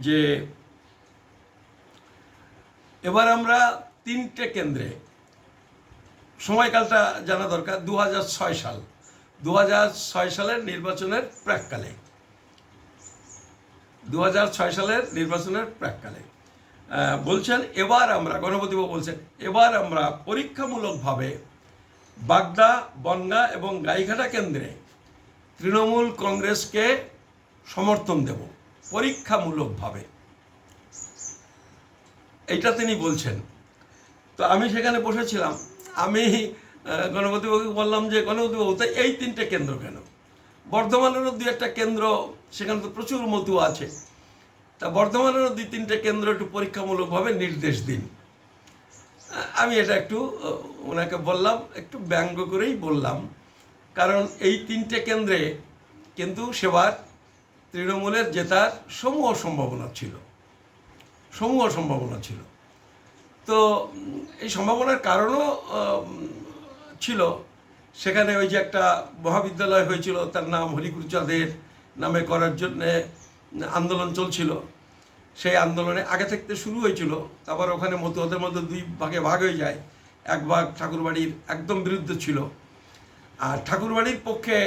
যে এবার আমরা 3টে কেন্দ্রে, সময়কালটা জানা দরকার, 2006 সালের নির্বাচনের প্রাক্কালে, 2006 সালের নির্বাচনের প্রাক্কালে বলছেন এবার আমরা, গণপতিবাবু বলছেন এবার আমরা পরীক্ষামূলকভাবে বাগদা, বনগাঁ এবং গাইঘাটা কেন্দ্রে তৃণমূল কংগ্রেসকে সমর্থন দেব পরীক্ষামূলকভাবে, এইটা তিনি বলছেন। তো আমি সেখানে বসেছিলাম, আমি গণপতিবাবুকে বললাম যে গণপতিবাবু তাই এই 3টে কেন্দ্র কেন? বর্ধমানেরও 2-1টা কেন্দ্র, সেখানে তো প্রচুর মতুয়া আছে, তা বর্ধমানেরও 2-3টে কেন্দ্র একটু পরীক্ষামূলকভাবে নির্দেশ দিন। আমি এটা একটু ওনাকে বললাম, একটু ব্যঙ্গ করেই বললাম, কারণ এই 3টে কেন্দ্রে কিন্তু সেবার তৃণমূলের জেতার সমূহ সম্ভাবনা ছিল। তো এই সম্ভাবনার কারণও ছিল, সেখানে ওই যে একটা মহাবিদ্যালয় হয়েছিল, তার নাম হরিকুরচাঁদের নামে করার জন্যে আন্দোলন চলছিল। সেই আন্দোলনে আগে থাকতে শুরু হয়েছিল, তারপর ওখানে মতুয়াদের মধ্যে 2 ভাগে ভাগ হয়ে যায়। এক ভাগ ঠাকুরবাড়ির একদম বিরুদ্ধে ছিল, আর ঠাকুরবাড়ির পক্ষে।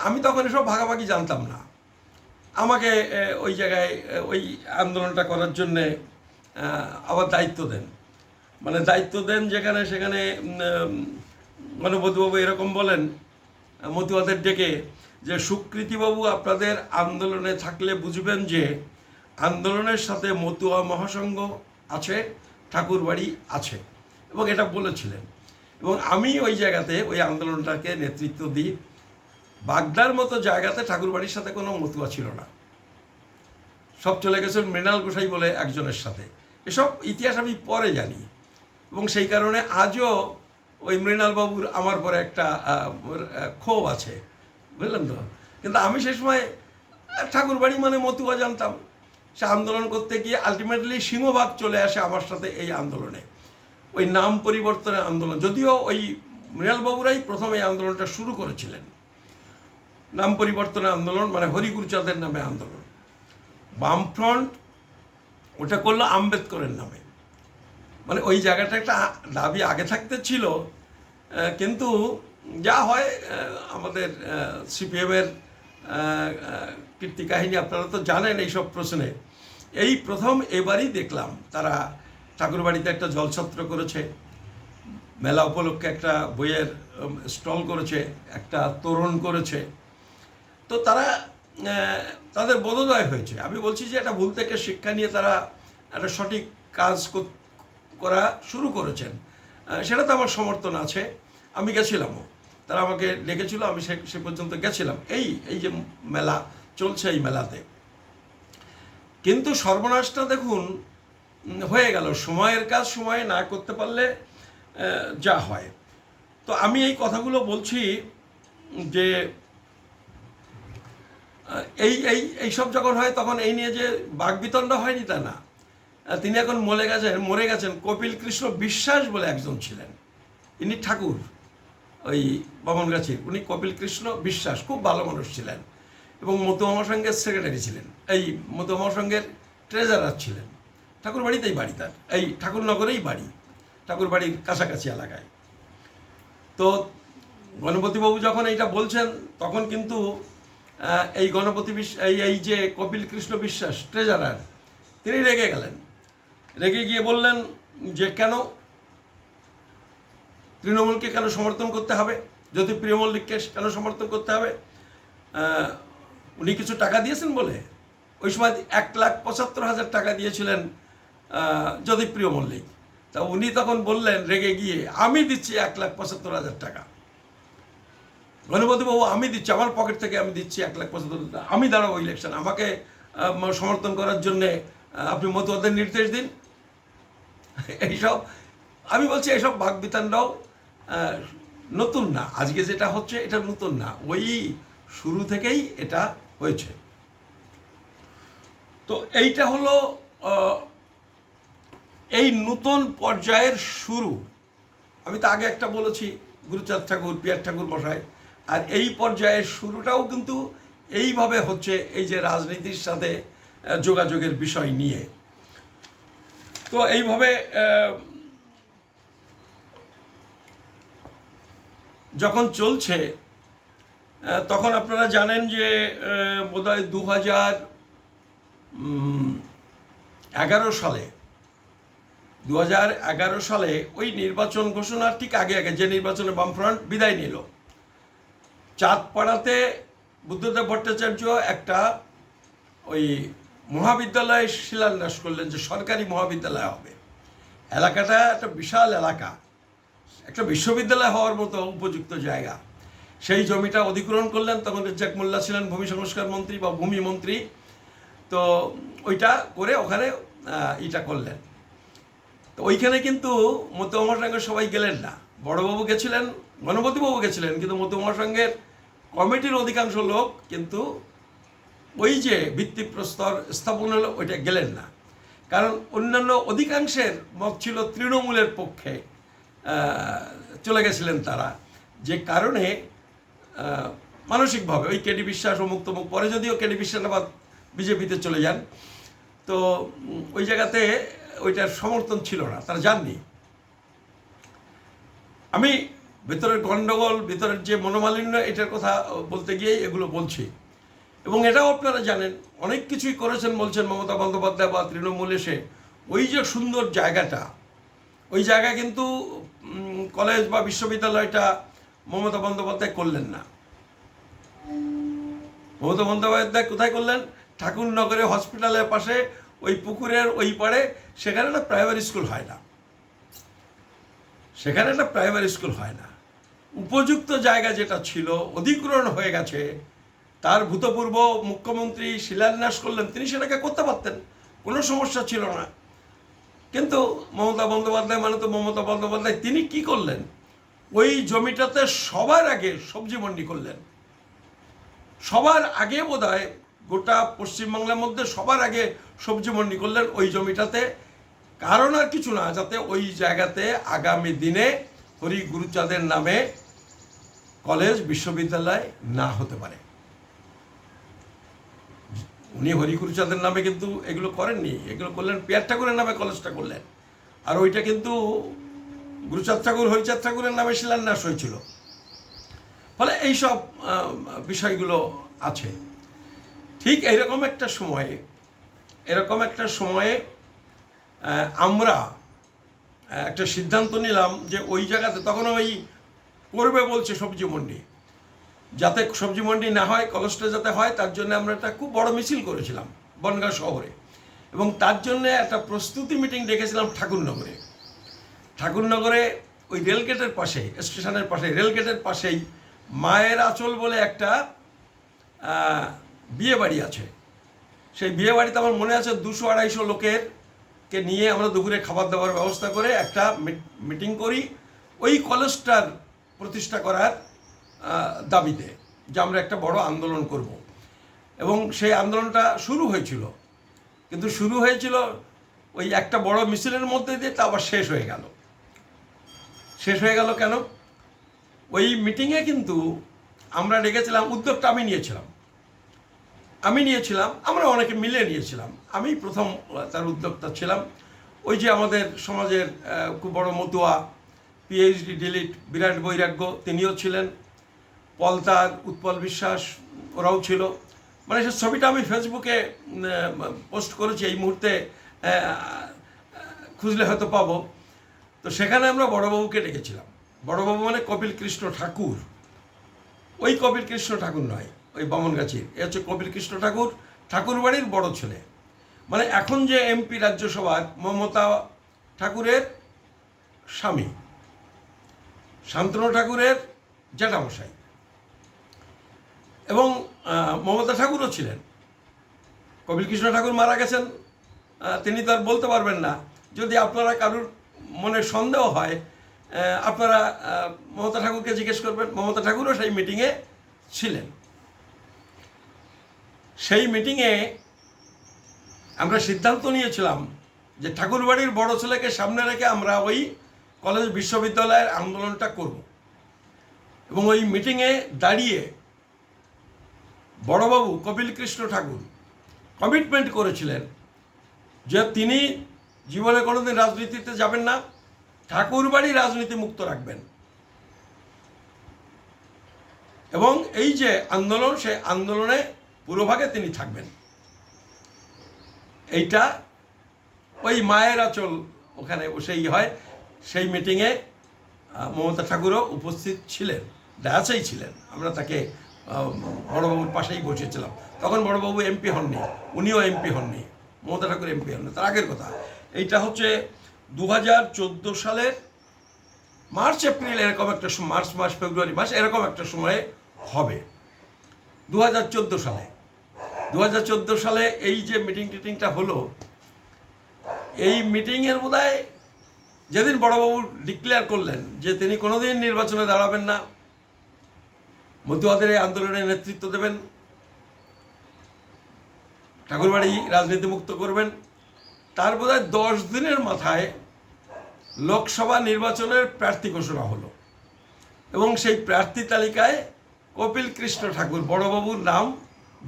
আমি তখন এসব ভাগাভাগি জানতাম না, আমাকে ওই জায়গায় ওই আন্দোলনটা করার জন্যে আবার দায়িত্ব দেন, যেখানে সেখানে গণপতিবাবু এরকম বলেন মতুয়াদের ডেকে যে সুকৃতিবাবু আপনাদের আন্দোলনে থাকলে বুঝবেন যে আন্দোলনের সাথে মতুয়া মহাসংঘ আছে, ঠাকুরবাড়ি আছে, এবং এটা বলেছিলেন। এবং আমি ওই জায়গাতে ওই আন্দোলনটাকে নেতৃত্ব দিই। বাগদার মতো জায়গাতে ঠাকুরবাড়ির সাথে কোনো মতুয়া ছিল না, সব চলে গেছেন মৃণাল গোসাই বলে একজনের সাথে। এসব ইতিহাস আমি পরে জানি, এবং সেই কারণে আজও ওই মৃণালবাবুর আমার পরে একটা ক্ষোভ আছে, বুঝলেন তো। কিন্তু আমি সে সময় ঠাকুরবাড়ি মানে মতুয়া জানতাম। সে আন্দোলন করতে গিয়ে আলটিমেটলি সিংহভাগ চলে আসে আমার সাথে এই আন্দোলনে, ওই নাম পরিবর্তনের আন্দোলন। যদিও ওই মৃণালবাবুরাই প্রথম এই আন্দোলনটা শুরু করেছিলেন, নাম পরিবর্তনের আন্দোলন, মানে হরিগুরুচাঁদের নামে আন্দোলন। বামফ্রন্ট ওটা করলো আম্বেদকরের নামে, মানে ওই জায়গাটা একটা দাবি আগে থাকতে ছিল। কিন্তু যা হয়, আমাদের সিপিএমের কীর্তি কাহিনী আপনারা তো জানেন এইসব প্রশ্নে। এই প্রথম এবারই দেখলাম তারা ঠাকুরবাড়িতে একটা জলছত্র করেছে, মেলা উপলক্ষে একটা বইয়ের স্টল করেছে, একটা তোরণ করেছে। তো তারা তাদের বোধোদয় হয়েছে। আমি বলছি যে একটা ভুল থেকে শিক্ষা নিয়ে তারা একটা সঠিক কাজ করা শুরু করেছেন, সেটা তো আমার সমর্থন আছে। আমি গেছিলামও, তারা আমাকে ডেকেছিল, আমি সে পর্যন্ত গেছিলাম। এই যে মেলা চলছে, এই মেলাতে। কিন্তু সর্বনাশটা দেখুন হয়ে গেল, সময়ের কাজ সময়ে না করতে পারলে যা হয়। তো আমি এই কথাগুলো বলছি যে এইসব যখন হয় তখন এই নিয়ে যে বাকবিতণ্ডা হয়নি তা না, তিনি এখন মরে গেছেন কপিল কৃষ্ণ বিশ্বাস বলে একজন ছিলেন, ইনি ঠাকুর ওই বামনগাছির, উনি কপিল কৃষ্ণ বিশ্বাস, খুব ভালো মানুষ ছিলেন এবং মতুয়া মহাসংঘের সেক্রেটারি ছিলেন, এই মতুয়া মহাসংঘের ট্রেজারার ছিলেন। ঠাকুরবাড়িতেই বাড়ি তার, এই ঠাকুরনগরেই বাড়ি, ঠাকুরবাড়ির কাছাকাছি এলাকায়। তো গণপতিবাবু যখন এইটা বলছেন তখন কিন্তু এই এই যে কপিল কৃষ্ণ বিশ্বাস ট্রেজারার, তিনি রেগে গেলেন। রেগে গিয়ে বললেন যে কেন তৃণমূলকে কেন সমর্থন করতে হবে, জ্যোতিপ্রিয় মল্লিককে কেন সমর্থন করতে হবে, উনি কিছু টাকা দিয়েছেন বলে। ওই সময় 1,75,000 টাকা দিয়েছিলেন জ্যোতিপ্রিয় মল্লিক। তা উনি তখন বললেন রেগে গিয়ে, আমি দিচ্ছি 1,75,000 টাকা, গণপতিবাবু আমি দিচ্ছি, আমার পকেট থেকে আমি দিচ্ছি 1,75,000 টাকা, আমি দাঁড়াবো ইলেকশন, আমাকে সমর্থন করার জন্যে আপনি মতুয়াদের নির্দেশ দিন। এইসব আমি বলছি, এইসব বাকবিতানরাও নতুন না, আজকে যেটা হচ্ছে এটা নতুন না, ওই শুরু থেকেই এটা হয়েছে। তো এইটা হলো এই নতুন পর্যায়ের শুরু। আমি তো আগে একটা বলেছি, গুরুচাঁদ ঠাকুর, পিয়ার ঠাকুর মশাই, আর এই পর্যায়ের শুরুটাও কিন্তু এইভাবে হচ্ছে, এই যে রাজনীতির সাথে যোগাযোগের বিষয় নিয়ে। তো এইভাবে যখন চলছে তখন আপনারা জানেন যে বোধহয় 2011 সালে ওই নির্বাচন ঘোষণার ঠিক আগে যে নির্বাচনে বামফ্রন্ট বিদায় নিল, চাঁদপাড়াতে বুদ্ধদেব ভট্টাচার্য একটা ওই মহাবিদ্যালয় শিলান্যাস করলেন, যে সরকারি মহাবিদ্যালয় হবে। এলাকাটা একটা বিশাল এলাকা, একটা বিশ্ববিদ্যালয় হওয়ার মতো উপযুক্ত জায়গা। সেই জমিটা অধিগ্রহণ করলেন, তখন রেজ্জাক মোল্লা ছিলেন ভূমি সংস্কার মন্ত্রী বা ভূমি মন্ত্রী। তো ওইটা করে ওখানে এটা করলেন। তো ওইখানে কিন্তু মতুয়া মহাসংঘের সবাই গেলেন না, বড়বাবু গেছিলেন, গণপতিবাবু গেছিলেন, কিন্তু মতুয়া মহাসংঘের কমিটির অধিকাংশ লোক কিন্তু ওই যে ভিত্তিপ্রস্তর স্থাপন হলো ওইটা গেলেন না, কারণ অন্যান্য অধিকাংশের মত ছিল তৃণমূলের পক্ষে চলে গেছিলেন তারা, যে কারণে মানসিকভাবে ওই কেডি বিশ্বাস অমুক তমুক, পরে যদিও কেডি বিশ্বাস আবার বিজেপিতে চলে যান, তো ওই জায়গাতে ওইটার সমর্থন ছিল না, তারা যাননি। আমি ভেতরের গণ্ডগোল, ভেতরের যে মনোমালিন্য, এটার কথা বলতে গিয়েই এগুলো বলছি। এবং এটাও আপনারা জানেন, অনেক কিছুই করেছেন বলছেন মমতা বন্দ্যোপাধ্যায় বা তৃণমূল এসে। ওই যে সুন্দর জায়গাটা, ওই জায়গায় কিন্তু কলেজ বা বিশ্ববিদ্যালয়টা মমতা বন্দ্যোপাধ্যায় করলেন না। মমতা বন্দ্যোপাধ্যায় কোথায় করলেন? ঠাকুরনগরে হসপিটালের পাশে ওই পুকুরের ওই পাড়ে, সেখানে একটা প্রাইমারি স্কুল হয় না, সেখানে একটা প্রাইমারি স্কুল হয় না। উপযুক্ত জায়গা যেটা ছিল অধিগ্রহণ হয়ে গেছে, তার ভূতপূর্ব মুখ্যমন্ত্রী শিলান্যাস করলেন, তিনি সেটাকে করতে পারতেন, কোনো সমস্যা ছিল না। কিন্তু মমতা বন্দ্যোপাধ্যায় মানে তো মমতা বন্দ্যোপাধ্যায়, তিনি কি করলেন? ওই জমিটাতে সবার আগে সবজি মন্ডি করলেন। সবার আগে বোধহয় গোটা পশ্চিমবাংলার মধ্যে সবার আগে সবজি মন্ডি করলেন ওই জমিটাতে, কারণ আর কিছু না, যাতে ওই জায়গাতে আগামী দিনে হরি গুরুচাঁদের নামে কলেজ বিশ্ববিদ্যালয় না হতে পারে। উনি হরি গুরুচাঁদের নামে কিন্তু এগুলো করেননি, এগুলো করলেন পিয়ার ঠাকুরের নামে কলেজটা করলেন, আর ওইটা কিন্তু গুরুচাঁদ ঠাকুর হরিচাঁদ ঠাকুরের নামে শিলান্যাস হয়েছিল। ফলে এইসব বিষয়গুলো আছে। ঠিক এরকম একটা সময়ে আমরা একটা সিদ্ধান্ত নিলাম যে ওই জায়গাতে, তখন ওই করবে বলছে সবজি মন্ডি, যাতে সবজি মন্ডি না হয়, কলেজটা যাতে হয়, তার জন্য আমরা একটা খুব বড় মিছিল করেছিলাম বনগাঁ শহরে, এবং তার জন্য একটা প্রস্তুতি মিটিং ডেকেছিলাম ঠাকুরনগরে ওই রেলগেটের পাশে, স্টেশনের পাশে, রেলগেটের পাশেই মায়ের আঁচল বলে একটা বিয়ে বাড়ি আছে। সেই বিয়ে বাড়িতে আমার মনে আছে 200-250 লোকেরকে নিয়ে আমরা দুপুরে খাবার দাবার ব্যবস্থা করে একটা মিটিং করি ওই কলেজটার প্রতিষ্ঠা করার দাবিতে, যে আমরা একটা বড় আন্দোলন করব। এবং সেই আন্দোলনটা শুরু হয়েছিল, কিন্তু শুরু হয়েছিল ওই একটা বড় মিছিলের মধ্যে দিয়ে তা আবার শেষ হয়ে গেল। শেষ হয়ে গেল কেন? ওই মিটিংয়ে কিন্তু আমরা ডেকেছিলাম, উদ্যোগটা আমি নিয়েছিলাম, আমরা অনেকে মিলে নিয়েছিলাম। আমি প্রথম তার উদ্যোক্তা ছিলাম। ওই যে আমাদের সমাজের খুব বড় মতুয়া, পিএইচডি ডিলিট বিরাট বৈরাগ্য, তিনিও ছিলেন, পলতার, উৎপল বিশ্বাস, ওরাও ছিল। মানে সে ছবিটা আমি ফেসবুকে পোস্ট করেছি, এই মুহূর্তে খুঁজলে হয়তো পাবো। তো সেখানে আমরা বড়বাবুকে ডেকেছিলাম। বড়বাবু মানে কপিল কৃষ্ণ ঠাকুর, ওই কপিল কৃষ্ণ ঠাকুর নয়, ওই বামনগাছির। এ হচ্ছে কপিল কৃষ্ণ ঠাকুর, ঠাকুর বাড়ির বড় ছেলে। মানে এখন যে এমপি রাজ্যসভার মমতা ঠাকুরের স্বামী, শান্তনু ঠাকুরের জ্যাঠামশাই। এবং মমতা ঠাকুরও ছিলেন। কপিল কৃষ্ণ ঠাকুর মারা গেছেন, তিনি তো আর বলতে পারবেন না। যদি আপনারা কারুর মনে সন্দেহ হয়, আপনারা মমতা ঠাকুরকে জিজ্ঞেস করবেন। মমতা ঠাকুরও সেই মিটিংয়ে ছিলেন। সেই মিটিংয়ে আমরা সিদ্ধান্ত নিয়েছিলাম যে ঠাকুরবাড়ির বড় ছেলেকে সামনে রেখে আমরা ওই কলেজ বিশ্ববিদ্যালয়ের আন্দোলনটা করব। এবং ওই মিটিংয়ে দাঁড়িয়ে বড়বাবু কপিল কৃষ্ণ ঠাকুর কমিটমেন্ট করেছিলেন যে তিনি জীবনে কোনোদিন রাজনীতিতে যাবেন না, ঠাকুরবাড়ি রাজনীতি মুক্ত রাখবেন। এবং এই যে আন্দোলন, সেই আন্দোলনে পুরোভাগে তিনি থাকবেন। এইটা ওই মায়ের আঁচল ওখানে বসেই হয়। সেই মিটিংয়ে মমতা ঠাকুরও উপস্থিত ছিলেন, ডায়াসেই ছিলেন। আমরা তাকে বড়বাবুর পাশেই বসেছিলাম। তখন বড়বাবু এমপি হননি, উনিও এমপি হননি, মমতা ঠাকুর এমপি হননি, তার আগের কথা। এইটা হচ্ছে 2014 সালের মার্চ এপ্রিল, এরকম একটা মার্চ মাস ফেব্রুয়ারি মাস এরকম একটা সময়ে হবে। 2014 সালে এই যে মিটিংটা হলো, এই মিটিংয়ের বোধহয় যেদিন বড়বাবু ডিক্লেয়ার করলেন যে তিনি কোনোদিন নির্বাচনে দাঁড়াবেন না, মতুয়াদের এই আন্দোলনের নেতৃত্ব দেবেন, ঠাকুরবাড়ি রাজনীতি মুক্ত করবেন, তার বোধহয় 10 দিনের মাথায় লোকসভা নির্বাচনের প্রার্থী ঘোষণা হলো। এবং সেই প্রার্থী তালিকায় কপিল কৃষ্ণ ঠাকুর বড়বাবুর নাম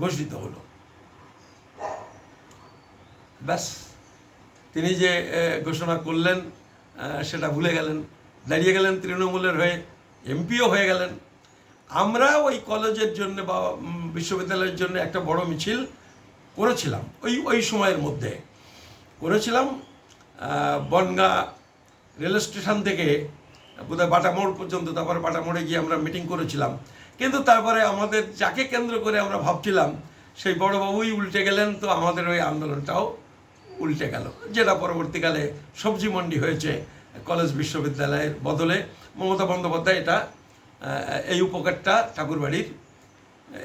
ঘোষিত হলো। ব্যাস, তিনি যে ঘোষণা করলেন সেটা ভুলে গেলেন, দাঁড়িয়ে গেলেন তৃণমূলের হয়ে, এমপিও হয়ে গেলেন। আমরা ওই কলেজের জন্য বা বিশ্ববিদ্যালয়ের জন্য একটা বড় মিছিল করেছিলাম, ওই সময়ের মধ্যে করেছিলাম। বনগাঁ রেল স্টেশন থেকে বোধহয় বাটা মোড় পর্যন্ত, তারপরে বাটা মোড়ে গিয়ে আমরা মিটিং করেছিলাম। কিন্তু তারপরে আমাদের যাকে কেন্দ্র করে আমরা ভাবছিলাম সেই বড়বাবুই উল্টে গেলেন, তো আমাদের ওই আন্দোলনটাও উল্টে গেল, যেটা পরবর্তীকালে সবজি মন্ডি হয়েছে কলেজ বিশ্ববিদ্যালয়ের বদলে। মমতা বন্দ্যোপাধ্যায় এটা এই উপকারটা ঠাকুরবাড়ির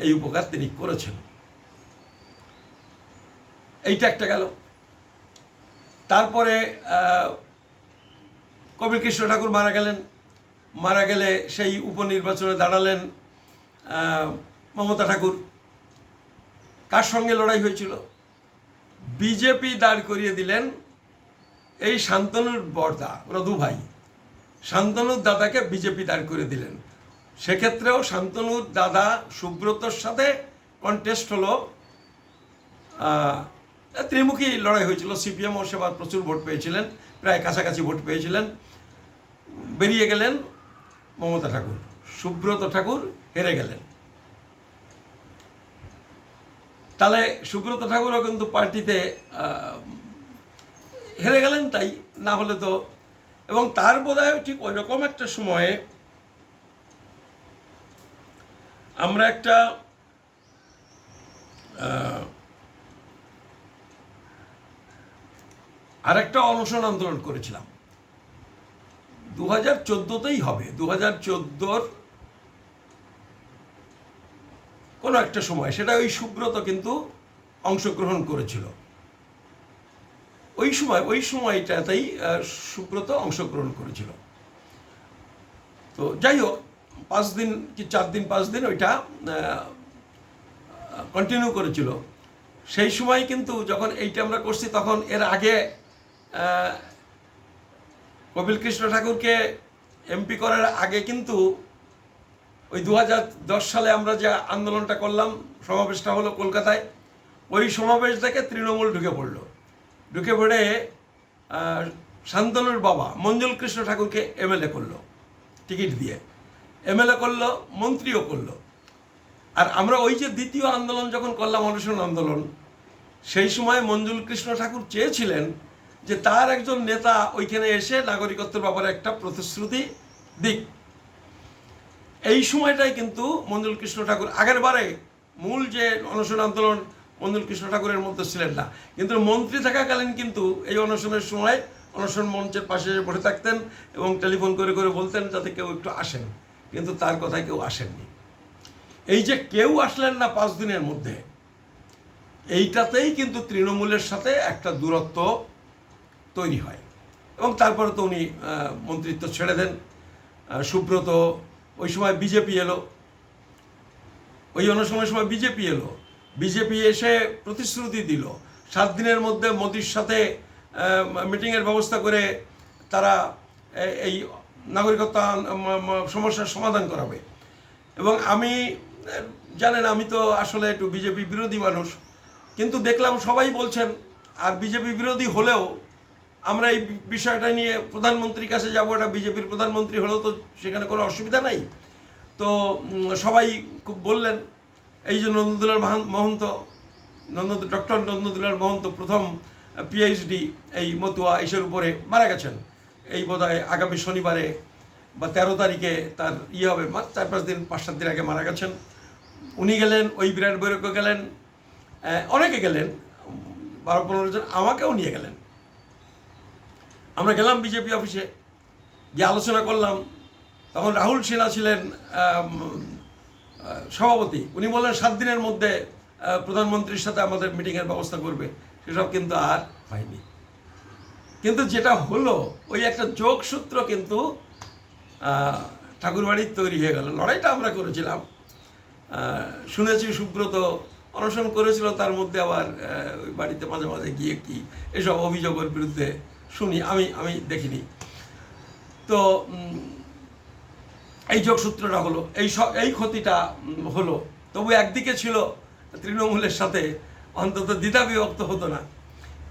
এই উপকার তিনি করেছেন। এইটা একটা গেল। তারপরে কপিল কৃষ্ণ ঠাকুর মারা গেলেন। মারা গেলে সেই উপনির্বাচনে দাঁড়ালেন মমতা ঠাকুর। কার সঙ্গে লড়াই হয়েছিল? বিজেপি দাঁড় করিয়ে দিলেন এই শান্তনুর বড়দা, ওরা দু ভাই। শান্তনুর দাদাকে বিজেপি দাঁড় করে দিলেন। সেক্ষেত্রেও শান্তনুর দাদা সুব্রতর সাথে কন্টেস্ট হলো, ত্রিমুখী লড়াই হয়েছিল। সিপিএমও সেবার প্রচুর ভোট পেয়েছিলেন, প্রায় কাছাকাছি ভোট পেয়েছিলেন। বেরিয়ে গেলেন মমতা ঠাকুর, সুব্রত ঠাকুর হেরে গেলেন। তাহলে সুব্রত ঠাকুরও কিন্তু পার্টিতে হেরে গেলেন, তাই না হলে তো। এবং তার বোধহয় ঠিক ওই রকম একটা সময়ে আমরা একটা আরেকটা অনশন আন্দোলন করেছিলাম। 2014তেই হবে, 2014 কোনো একটা সময়, সেটা ওই সুব্রত কিন্তু অংশগ্রহণ করেছিল। ওই সময়টাতেই সুব্রত অংশগ্রহণ করেছিল। তো যাই হোক, 5 দিন কি 4 দিন 5 দিন ওইটা কন্টিনিউ করেছিল। সেই সময় কিন্তু যখন এইটা আমরা করছি, তখন এর আগে কপিল কৃষ্ণ ঠাকুরকে এমপি করার আগে কিন্তু ওই 2010 সালে আমরা যে আন্দোলনটা করলাম, সমাবেশটা হলো কলকাতায়, ওই সমাবেশ থেকে তৃণমূল ঢুকে পড়ে শান্তনুর বাবা মঞ্জুল কৃষ্ণ ঠাকুরকে এমএলএ করলো, টিকিট দিয়ে এমএলএ করলো, মন্ত্রীও করলো। আর আমরা ওই যে দ্বিতীয় আন্দোলন যখন করলাম, অনশন আন্দোলন, সেই সময় মঞ্জুল কৃষ্ণ ঠাকুর চেয়েছিলেন যে তার একজন নেতা ওইখানে এসে নাগরিকত্বের ব্যাপারে একটা প্রতিশ্রুতি দিক। এই সময়টাই কিন্তু মঞ্জুল কৃষ্ণ ঠাকুর, আগের বারে মূল যে অনশন আন্দোলন মঞ্জুল কৃষ্ণ ঠাকুরের মধ্যে ছিলেন না, কিন্তু মন্ত্রী থাকাকালীন কিন্তু এই অনশনের সময় অনশন মঞ্চের পাশে বসে থাকতেন এবং টেলিফোন করে করে বলতেন যাতে কেউ একটু আসেন, কিন্তু তার কথায় কেউ আসেননি। এই যে কেউ আসলেন না 5 দিনের মধ্যে, এইটাতেই কিন্তু তৃণমূলের সাথে একটা দূরত্ব তৈরি হয়। এবং তারপরে তো উনি মন্ত্রিত্ব ছেড়ে দেন। সুব্রত, ওই সময় বিজেপি এলো, ওই অনশনের সময় বিজেপি এসে প্রতিশ্রুতি দিল 7 দিনের মধ্যে মোদির সাথে মিটিংয়ের ব্যবস্থা করে তারা এই নাগরিকত্ব সমস্যার সমাধান করাবে। এবং আমি, জানেন, আমি তো আসলে একটু বিজেপি বিরোধী মানুষ, কিন্তু দেখলাম সবাই বলছেন, আর বিজেপি বিরোধী হলেও আমরা এই বিষয়টা নিয়ে প্রধানমন্ত্রীর কাছে যাবো, এটা বিজেপির প্রধানমন্ত্রী হলেও তো সেখানে কোনো অসুবিধা নাই। তো সবাই খুব বললেন। এই যে ডক্টর নন্দদুলাল মহন্ত প্রথম পিএইচডি এই মতুয়া ইসের উপরে মারা গেছেন, এই বোধহয় আগামী শনিবারে বা 13 তারিখে তার হবে, 4-5 দিন 5-7 দিন আগে মারা গেছেন। উনি গেলেন, ওই বিরাট বৈরাগ্য গেলেন, অনেকে গেলেন, 12-15 জন, আমাকেও নিয়ে গেলেন। আমরা গেলাম বিজেপি অফিসে, গিয়ে আলোচনা করলাম। তখন রাহুল সিনহা ছিলেন সভাপতি। উনি বললেন 7 দিনের মধ্যে প্রধানমন্ত্রীর সাথে আমাদের মিটিংয়ের ব্যবস্থা করবে। সেসব কিন্তু আর হয়নি। কিন্তু যেটা হলো, ওই একটা যোগসূত্র কিন্তু ঠাকুরবাড়ির তৈরি হয়ে গেল। লড়াইটা আমরা করেছিলাম, শুনেছি সুব্রত অনশন করেছিল, তার মধ্যে আবার ওই বাড়িতে মাঝে মাঝে গিয়ে কি এসব অভিযোগের বিরুদ্ধে শুনি, আমি দেখিনি। তো এই যোগসূত্রটা হলো, এই ক্ষতিটা হলো। তবু একদিকে ছিল তৃণমূলের সাথে অন্তত দ্বিধা বিভক্ত হতো না।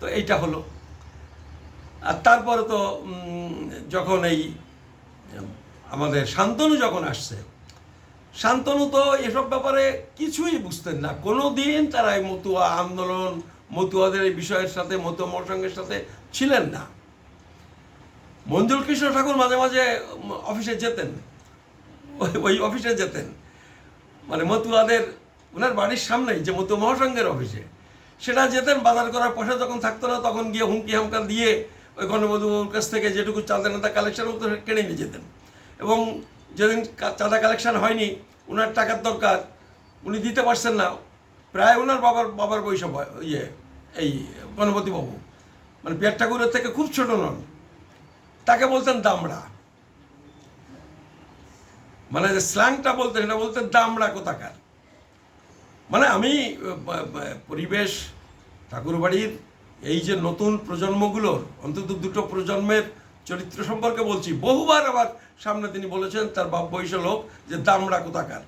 তো এইটা হলো। আর তারপরে তো যখন এই আমাদের শান্তনু যখন আসছে, শান্তনু তো এসব ব্যাপারে কিছুই বুঝতেন না। কোনো দিন তারা এই মতুয়া আন্দোলন, মতুয়াদের এই বিষয়ের সাথে, মতুয়া মহাসংঘের সাথে ছিলেন না। মঞ্জুল কৃষ্ণ ঠাকুর মাঝে মাঝে অফিসে যেতেন, ওই অফিসে যেতেন, মানে মতুয়াদের, ওনার বাড়ির সামনেই যে মতুয়া মহাসংঘের অফিসে, সেটা যেতেন। বাজার করার পয়সা যখন থাকতো না, তখন গিয়ে হুমকি হামকা দিয়ে ওই গণবধূর কাছ থেকে যেটুকু চাঁদা নাদা কালেকশন হতো কেড়ে নিয়ে যেতেন। এবং যেদিন চাঁদা কালেকশন হয়নি, ওনার টাকার দরকার, উনি দিতে পারছেন না, প্রায় ওনার বাবার বয়স এই গণপতি বাবু, মানে পিয়ার ঠাকুরের থেকে খুব ছোট নন, তাকে বলতেন দামড়া। মানে যে স্ল্যাংটা বলতেন, সেটা বলতেন দামড়া কোথাকার। মানে আমি পরিবেশ, ঠাকুরবাড়ির এই যে নতুন প্রজন্মগুলোর, অন্তত 2টো প্রজন্মের চরিত্র সম্পর্কে বলছি। বহুবার আবার সামনে তিনি বলেছেন, তার বাপ বয়স লোক, যে দামড়া কোথাকার।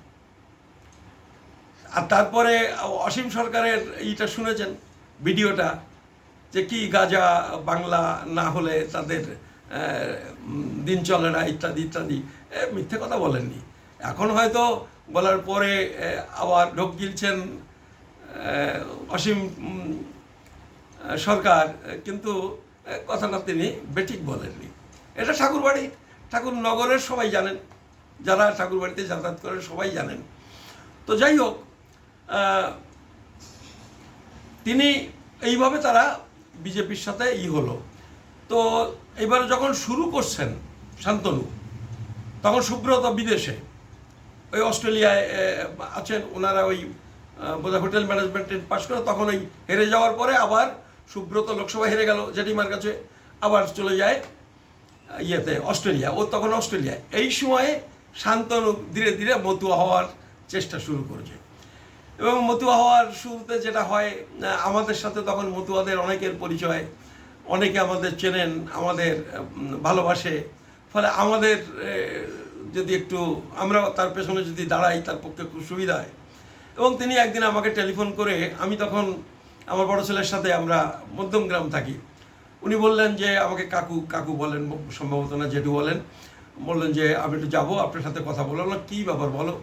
আর তারপরে অসীম সরকারের এইটা শুনেছেন, ভিডিওটা, যে কি গাজা বাংলা না হলে তাদের দিন চলে না, ইত্যাদি ইত্যাদি। মিথ্যে কথা বলেননি। এখন হয়তো বলার পরে আবার ঢোক গিলছেন অসীম সরকার, কিন্তু কথাটা তিনি বেঠিক বলেননি। এটা ঠাকুরবাড়ি, ঠাকুর নগরের সবাই জানেন, যারা ঠাকুরবাড়িতে যাতায়াত করেন সবাই জানেন। তো যাই হোক, তিনি এইভাবে তারা বিজেপির সাথে হলো। তো এবারে যখন শুরু করছেন শান্তনু, তখন সুব্রত বিদেশে, ওই অস্ট্রেলিয়ায় আছেন। ওনারা ওই বোধহয় হোটেল ম্যানেজমেন্টে পাশ করে, তখন ওই হেরে যাওয়ার পরে আবার সুব্রত লোকসভা হেরে গেল জেঠিমার কাছে, আবার চলে যায় অস্ট্রেলিয়া। ও তখন অস্ট্রেলিয়ায়। এই সময়ে শান্তনু ধীরে ধীরে মতুয়া হওয়ার চেষ্টা শুরু করেছে। এবং মতুয়া হওয়ার শুরুতে যেটা হয়, আমাদের সাথে তখন মতুয়াদের অনেকের পরিচয়, অনেকে আমাদের চেনেন, আমাদের ভালোবাসে, ফলে আমাদের যদি একটু আমরা তার পেছনে যদি দাঁড়াই তার পক্ষে খুব সুবিধা হয়। এবং তিনি একদিন আমাকে টেলিফোন করে, আমি তখন আমার বড় ছেলের সাথে আমরা মধ্যমগ্রাম থাকি, উনি বললেন যে আমাকে কাকু কাকু বলেন, সম্ভবত না জেঠু বলেন, বললেন যে আমি একটু যাবো আপনার সাথে কথা বললাম। কী ব্যাপার বলো।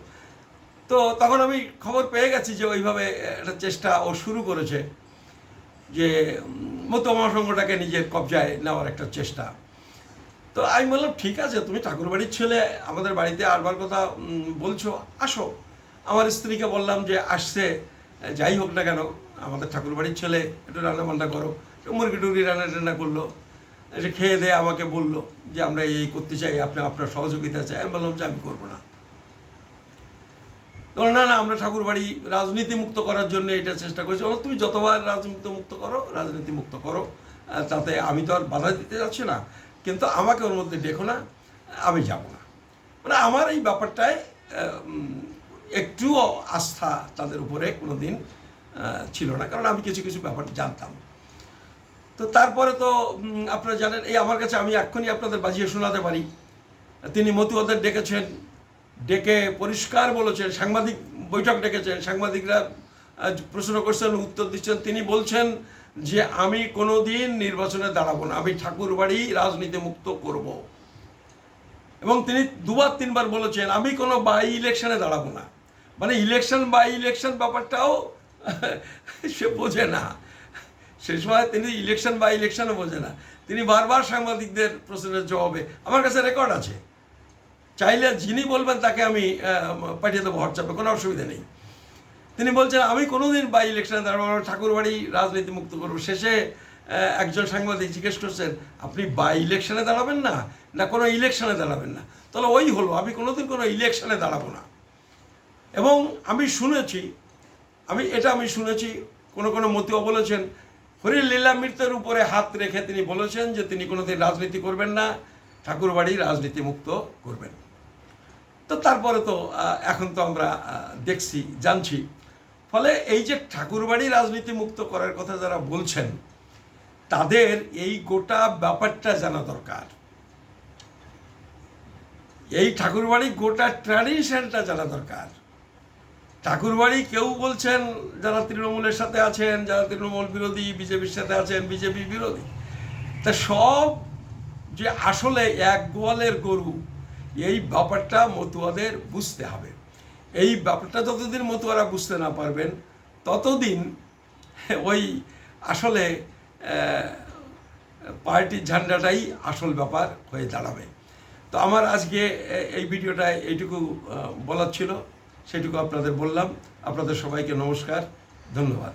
তো তখন আমি খবর পেয়ে গেছি যে ওইভাবে একটা চেষ্টা ও শুরু করেছে, যে মতো মহাসংঘটাকে নিজের কবজায় নেওয়ার একটা চেষ্টা। তো আমি বললাম ঠিক আছে, তুমি ঠাকুরবাড়ির ছেলে, আমাদের বাড়িতে আসবার কথা বলছো, আসো। আমার স্ত্রীকে বললাম যে আসছে, যাই হোক না কেন আমাদের ঠাকুরবাড়ির ছেলে, একটু রান্নাবান্না করো। মুরগি টুরগি রান্না করলো, এসে খেয়ে দিয়ে আমাকে বললো যে আমরা এই করতে চাই, আপনি আপনার সহযোগিতা চাই। আমি বললাম যে আমি করবো না। না না, আমরা ঠাকুরবাড়ি রাজনীতি মুক্ত করার জন্য এটা চেষ্টা করছি। তুমি যতবার রাজনীতি মুক্ত করো, রাজনীতি মুক্ত করো, তাতে আমি তো আর বাধা দিতে যাচ্ছি না, কিন্তু আমাকে ওর মধ্যে দেখো না, আমি যাব না। মানে আমার এই ব্যাপারটায় একটুও আস্থা তাদের উপরে কোনো দিন ছিল না, কারণ আমি কিছু কিছু ব্যাপার জানতাম। তো তারপরে তো আপনারা জানেন, এই আমার কাছে আমি এক্ষুনি আপনাদের বাজিয়ে শোনাতে পারি, তিনি মতুয়াদের ডেকেছেন, ডেকে পরিষ্কার বলেছেন, সাংবাদিক বৈঠক ডেকেছেন, সাংবাদিকরা প্রশ্ন করছেন, উত্তর দিচ্ছেন। তিনি বলছেন যে আমি কোনো দিন নির্বাচনে দাঁড়াবো না, আমি ঠাকুরবাড়ি রাজনীতি মুক্ত করব। এবং তিনি দুবার তিনবার বলেছেন আমি কোনো বাই ইলেকশনে দাঁড়াবো না। মানে ইলেকশন বাই ইলেকশন ব্যাপারটাও সে বোঝে না। সে সময় তিনি ইলেকশন বাই ইলেকশনও বোঝে না। তিনি বারবার সাংবাদিকদের প্রশ্নের জবাবে, আমার কাছে রেকর্ড আছে, চাইলে যিনি বলবেন তাকে আমি পাঠিয়ে দেবো হোয়াটসঅ্যাপে, কোনো অসুবিধা নেই। তিনি বলছেন আমি কোনোদিন বাই ইলেকশনে দাঁড়াবো, ঠাকুরবাড়ি রাজনীতি মুক্ত করবো। শেষে একজন সাংবাদিক জিজ্ঞেস করছেন আপনি বাই ইলেকশনে দাঁড়াবেন না, না কোনো ইলেকশনে দাঁড়াবেন না? তাহলে ওই হলো, আমি কোনোদিন কোনো ইলেকশনে দাঁড়াবো না। এবং আমি শুনেছি, আমি শুনেছি কোনো মতুয়া বলেছেন, হরি লীলা মৃত্যুর উপরে হাত রেখে তিনি বলেছেন যে তিনি কোনোদিন রাজনীতি করবেন না, ঠাকুরবাড়ি রাজনীতি মুক্ত করবেন। তো তারপরে তো এখন তো আমরা দেখছি, জানছি। ফলে এই যে ঠাকুরবাড়ি রাজনীতি মুক্ত করার কথা যারা বলছেন, তাদের এই গোটা ব্যাপারটা জানা দরকার। এই ঠাকুরবাড়ি গোটা ট্র্যাডিশনটা জানা দরকার। ঠাকুরবাড়ি কেউ বলছেন যারা তৃণমূলের সাথে আছেন, যারা তৃণমূল বিরোধী, বিজেপির সাথে আছেন, বিজেপি বিরোধী, তা সব যে আসলে এক গোয়ালের গরু, এই ব্যাপারটা মতুয়াদের বুঝতে হবে। এই ব্যাপারটা যতদিন মতুয়ারা বুঝতে না পারবেন, ততদিন ওই আসলে পার্টির ঝান্ডাটাই আসল ব্যাপার হয়ে দাঁড়াবে। তো আমার আজকে এই ভিডিওটায় এইটুকু বলার ছিল, সেটুকু আপনাদের বললাম। আপনাদের সবাইকে নমস্কার, ধন্যবাদ।